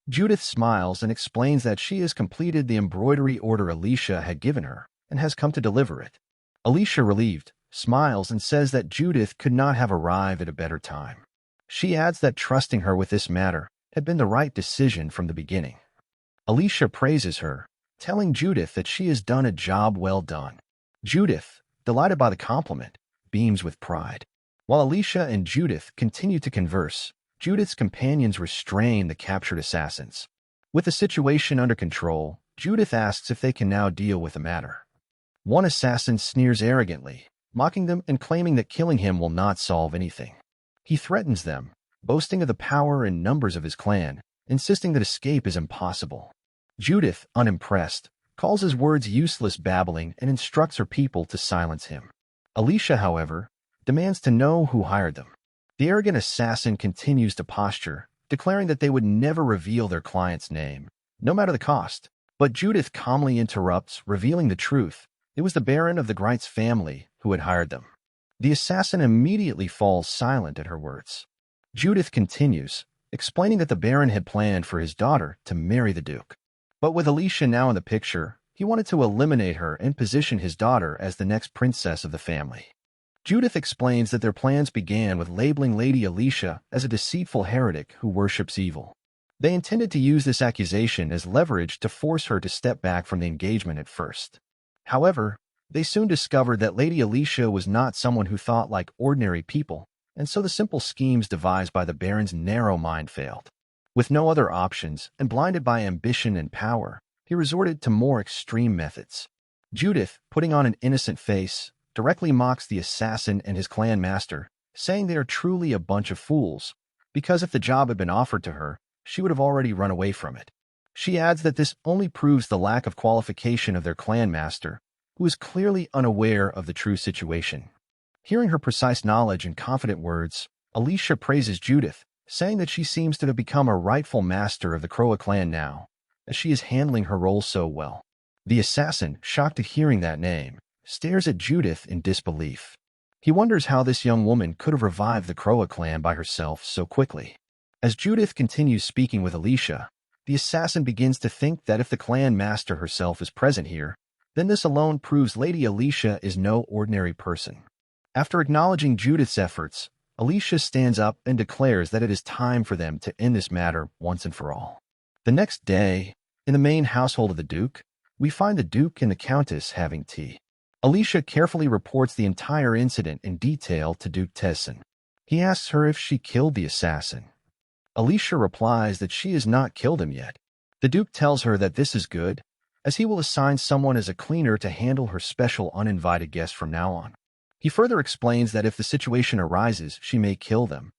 Judith smiles and explains that she has completed the embroidery order Alicia had given her and has come to deliver it. Alicia, relieved, smiles and says that Judith could not have arrived at a better time. She adds that trusting her with this matter had been the right decision from the beginning. Alicia praises her, telling Judith that she has done a job well done. Judith, delighted by the compliment, beams with pride. While Alicia and Judith continue to converse, Judith's companions restrain the captured assassins. With the situation under control, Judith asks if they can now deal with the matter. One assassin sneers arrogantly, mocking them and claiming that killing him will not solve anything. He threatens them, boasting of the power and numbers of his clan, insisting that escape is impossible. Judith, unimpressed, calls his words useless babbling and instructs her people to silence him. Alicia, however, demands to know who hired them. The arrogant assassin continues to posture, declaring that they would never reveal their client's name, no matter the cost. But Judith calmly interrupts, revealing the truth. It was the Baron of the Greit's family who had hired them. The assassin immediately falls silent at her words. Judith continues, explaining that the Baron had planned for his daughter to marry the Duke. But with Alicia now in the picture, he wanted to eliminate her and position his daughter as the next princess of the family. Judith explains that their plans began with labeling Lady Alicia as a deceitful heretic who worships evil. They intended to use this accusation as leverage to force her to step back from the engagement at first. However, they soon discovered that Lady Alicia was not someone who thought like ordinary people, and so the simple schemes devised by the Baron's narrow mind failed. With no other options, and blinded by ambition and power, he resorted to more extreme methods. Judith, putting on an innocent face, directly mocks the assassin and his clan master, saying they are truly a bunch of fools, because if the job had been offered to her, she would have already run away from it. She adds that this only proves the lack of qualification of their clan master, who is clearly unaware of the true situation. Hearing her precise knowledge and confident words, Alicia praises Judith, saying that she seems to have become a rightful master of the Croa clan now, as she is handling her role so well. The assassin, shocked at hearing that name, stares at Judith in disbelief. He wonders how this young woman could have revived the Croa clan by herself so quickly. As Judith continues speaking with Alicia, the assassin begins to think that if the clan master herself is present here, then this alone proves Lady Alicia is no ordinary person. After acknowledging Judith's efforts, Alicia stands up and declares that it is time for them to end this matter once and for all. The next day, in the main household of the Duke, we find the Duke and the Countess having tea. Alicia carefully reports the entire incident in detail to Duke Tessin. He asks her if she killed the assassin. Alicia replies that she has not killed him yet. The Duke tells her that this is good, as he will assign someone as a cleaner to handle her special uninvited guests from now on. He further explains that if the situation arises, she may kill them.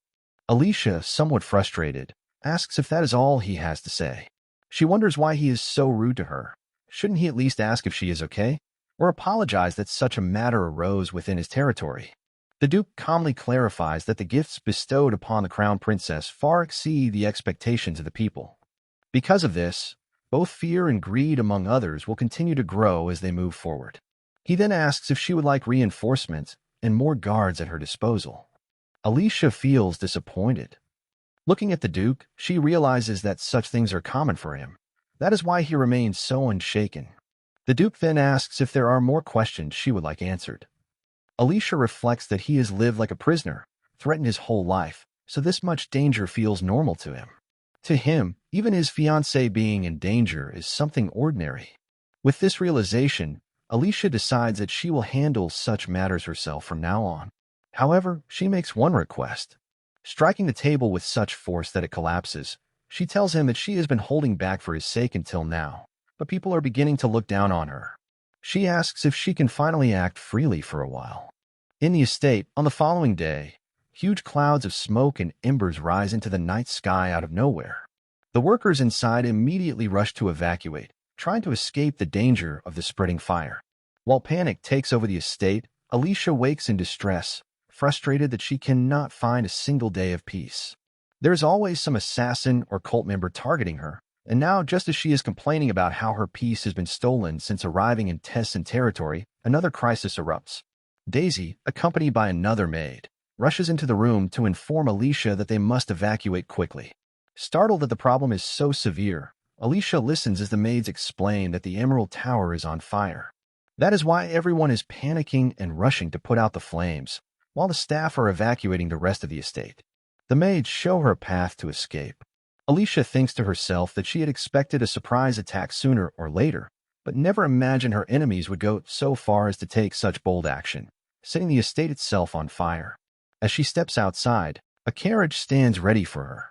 Alicia, somewhat frustrated, asks if that is all he has to say. She wonders why he is so rude to her. Shouldn't he at least ask if she is okay, or apologize that such a matter arose within his territory? The Duke calmly clarifies that the gifts bestowed upon the crown princess far exceed the expectations of the people. Because of this, both fear and greed among others will continue to grow as they move forward. He then asks if she would like reinforcements and more guards at her disposal. Alicia feels disappointed. Looking at the Duke, she realizes that such things are common for him. That is why he remains so unshaken. The Duke then asks if there are more questions she would like answered. Alicia reflects that he has lived like a prisoner, threatened his whole life, so this much danger feels normal to him. To him, even his fiancée being in danger is something ordinary. With this realization, Alicia decides that she will handle such matters herself from now on. However, she makes one request. Striking the table with such force that it collapses, she tells him that she has been holding back for his sake until now, but people are beginning to look down on her. She asks if she can finally act freely for a while. In the estate, on the following day, huge clouds of smoke and embers rise into the night sky out of nowhere. The workers inside immediately rush to evacuate, trying to escape the danger of the spreading fire. While panic takes over the estate, Alicia wakes in distress, frustrated that she cannot find a single day of peace. There is always some assassin or cult member targeting her, and now, just as she is complaining about how her peace has been stolen since arriving in Tessin territory, another crisis erupts. Daisy, accompanied by another maid, rushes into the room to inform Alicia that they must evacuate quickly. Startled that the problem is so severe, Alicia listens as the maids explain that the Emerald Tower is on fire. That is why everyone is panicking and rushing to put out the flames, while the staff are evacuating the rest of the estate. The maids show her a path to escape. Alicia thinks to herself that she had expected a surprise attack sooner or later, but never imagined her enemies would go so far as to take such bold action, setting the estate itself on fire. As she steps outside, a carriage stands ready for her.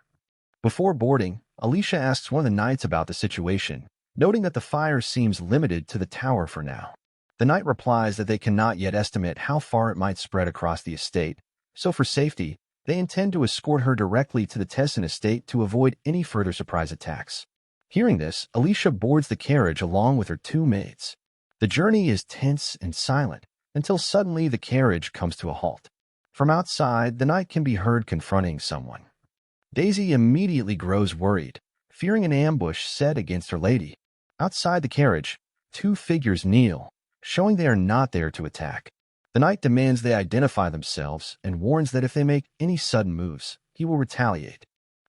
Before boarding, Alicia asks one of the knights about the situation, noting that the fire seems limited to the tower for now. The knight replies that they cannot yet estimate how far it might spread across the estate, so for safety, they intend to escort her directly to the Tessin estate to avoid any further surprise attacks. Hearing this, Alicia boards the carriage along with her two maids. The journey is tense and silent, until suddenly the carriage comes to a halt. From outside, the knight can be heard confronting someone. Daisy immediately grows worried, fearing an ambush set against her lady. Outside the carriage, two figures kneel, showing they are not there to attack. The knight demands they identify themselves and warns that if they make any sudden moves, he will retaliate.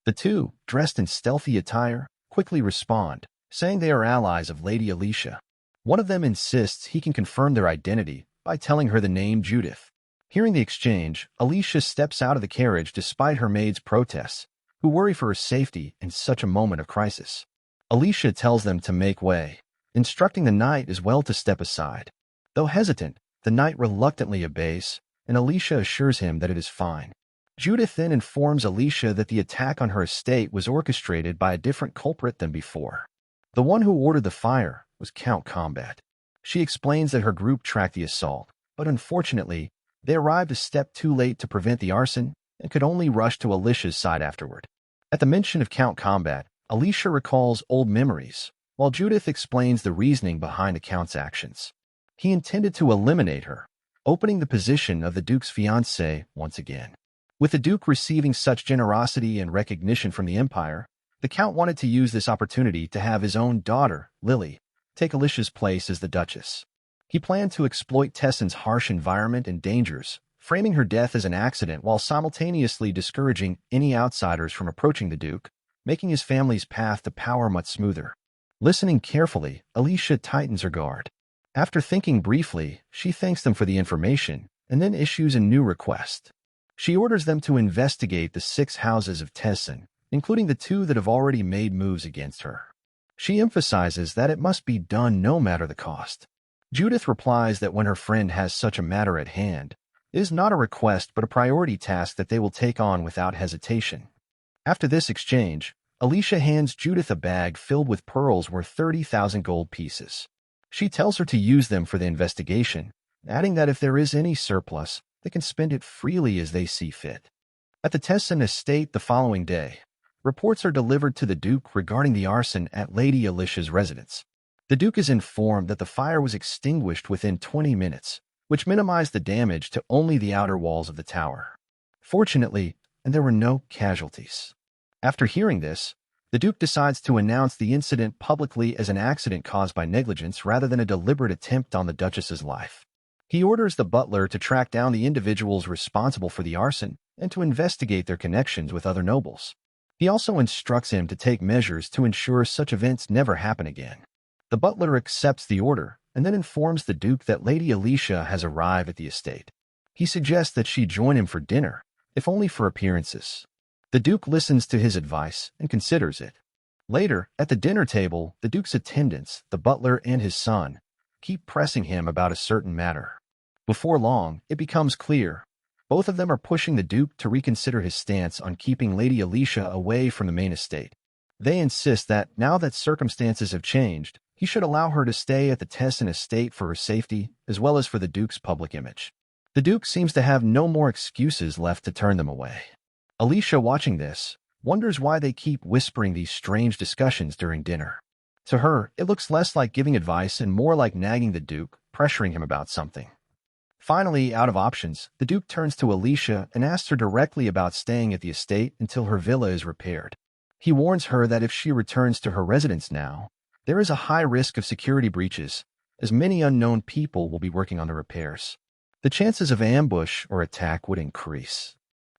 The two, dressed in stealthy attire, quickly respond, saying they are allies of Lady Alicia. One of them insists he can confirm their identity by telling her the name Judith. Hearing the exchange, Alicia steps out of the carriage despite her maid's protests, who worry for her safety in such a moment of crisis. Alicia tells them to make way, instructing the knight as well to step aside. Though hesitant, the knight reluctantly obeys, and Alicia assures him that it is fine. Judith then informs Alicia that the attack on her estate was orchestrated by a different culprit than before. The one who ordered the fire was Count Combat. She explains that her group tracked the assault, but unfortunately, they arrived a step too late to prevent the arson and could only rush to Alicia's side afterward. At the mention of Count Combat, Alicia recalls old memories, while Judith explains the reasoning behind the Count's actions. He intended to eliminate her, opening the position of the Duke's fiancée once again. With the Duke receiving such generosity and recognition from the Empire, the Count wanted to use this opportunity to have his own daughter, Lily, take Alicia's place as the Duchess. He planned to exploit Tessin's harsh environment and dangers, framing her death as an accident while simultaneously discouraging any outsiders from approaching the Duke, making his family's path to power much smoother. Listening carefully, Alicia tightens her guard. After thinking briefly, she thanks them for the information and then issues a new request. She orders them to investigate the 6 houses of Tessin, including the 2 that have already made moves against her. She emphasizes that it must be done no matter the cost. Judith replies that when her friend has such a matter at hand, it is not a request but a priority task that they will take on without hesitation. After this exchange, Alicia hands Judith a bag filled with pearls worth 30,000 gold pieces. She tells her to use them for the investigation, adding that if there is any surplus, they can spend it freely as they see fit. At the Tessin estate the following day, reports are delivered to the Duke regarding the arson at Lady Alicia's residence. The Duke is informed that the fire was extinguished within 20 minutes, which minimized the damage to only the outer walls of the tower. Fortunately, there were no casualties. After hearing this, the Duke decides to announce the incident publicly as an accident caused by negligence rather than a deliberate attempt on the Duchess's life. He orders the butler to track down the individuals responsible for the arson and to investigate their connections with other nobles. He also instructs him to take measures to ensure such events never happen again. The butler accepts the order and then informs the Duke that Lady Alicia has arrived at the estate. He suggests that she join him for dinner, if only for appearances. The Duke listens to his advice and considers it. Later, at the dinner table, the Duke's attendants, the butler and his son, keep pressing him about a certain matter. Before long, it becomes clear. Both of them are pushing the Duke to reconsider his stance on keeping Lady Alicia away from the main estate. They insist that, now that circumstances have changed, he should allow her to stay at the Tessin estate for her safety, as well as for the Duke's public image. The Duke seems to have no more excuses left to turn them away. Alicia, watching this, wonders why they keep whispering these strange discussions during dinner. To her, it looks less like giving advice and more like nagging the Duke, pressuring him about something. Finally, out of options, the Duke turns to Alicia and asks her directly about staying at the estate until her villa is repaired. He warns her that if she returns to her residence now, there is a high risk of security breaches, as many unknown people will be working on the repairs. The chances of ambush or attack would increase.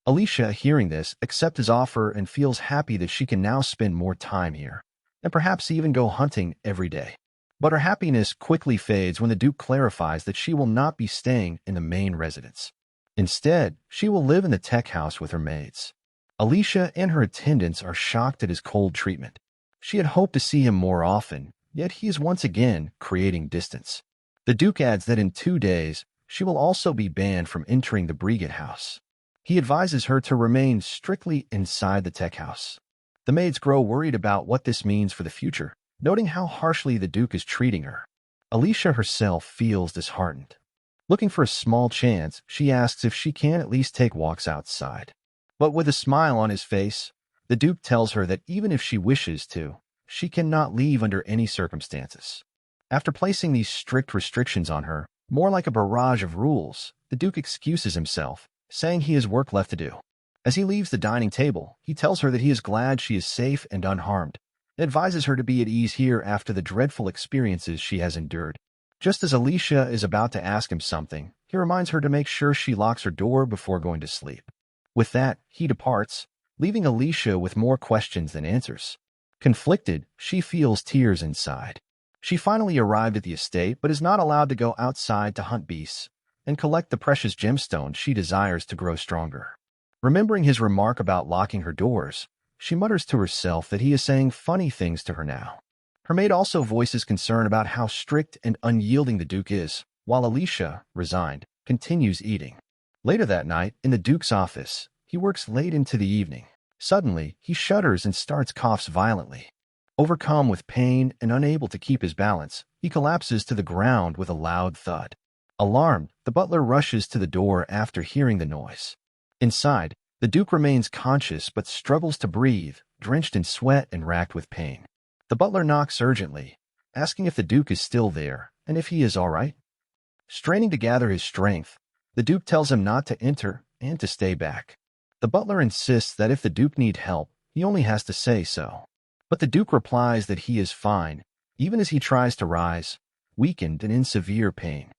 Alicia, hearing this, accepts his offer and feels happy that she can now spend more time here, and perhaps even go hunting every day. But her happiness quickly fades when the Duke clarifies that she will not be staying in the main residence. Instead, she will live in the tech house with her maids. Alicia and her attendants are shocked at his cold treatment. She had hoped to see him more often, yet he is once again creating distance. The Duke adds that in 2 days, she will also be banned from entering the Brigade house. He advises her to remain strictly inside the tech house. The maids grow worried about what this means for the future, noting how harshly the Duke is treating her. Alicia herself feels disheartened. Looking for a small chance, she asks if she can at least take walks outside. But with a smile on his face, the Duke tells her that even if she wishes to, she cannot leave under any circumstances. After placing these strict restrictions on her, more like a barrage of rules, the Duke excuses himself, saying he has work left to do. As he leaves the dining table, he tells her that he is glad she is safe and unharmed, and advises her to be at ease here after the dreadful experiences she has endured. Just as Alicia is about to ask him something, he reminds her to make sure she locks her door before going to sleep. With that, he departs, leaving Alicia with more questions than answers. Conflicted, she feels tears inside. She finally arrived at the estate but is not allowed to go outside to hunt beasts and collect the precious gemstones she desires to grow stronger. Remembering his remark about locking her doors, she mutters to herself that he is saying funny things to her now. Her maid also voices concern about how strict and unyielding the Duke is, while Alicia, resigned, continues eating. Later that night, in the Duke's office, he works late into the evening. Suddenly, he shudders and coughs violently. Overcome with pain and unable to keep his balance, he collapses to the ground with a loud thud. Alarmed, the butler rushes to the door after hearing the noise. Inside, the Duke remains conscious but struggles to breathe, drenched in sweat and racked with pain. The butler knocks urgently, asking if the Duke is still there and if he is all right. Straining to gather his strength, the Duke tells him not to enter and to stay back. The butler insists that if the Duke needs help, he only has to say so. But the Duke replies that he is fine, even as he tries to rise, weakened and in severe pain.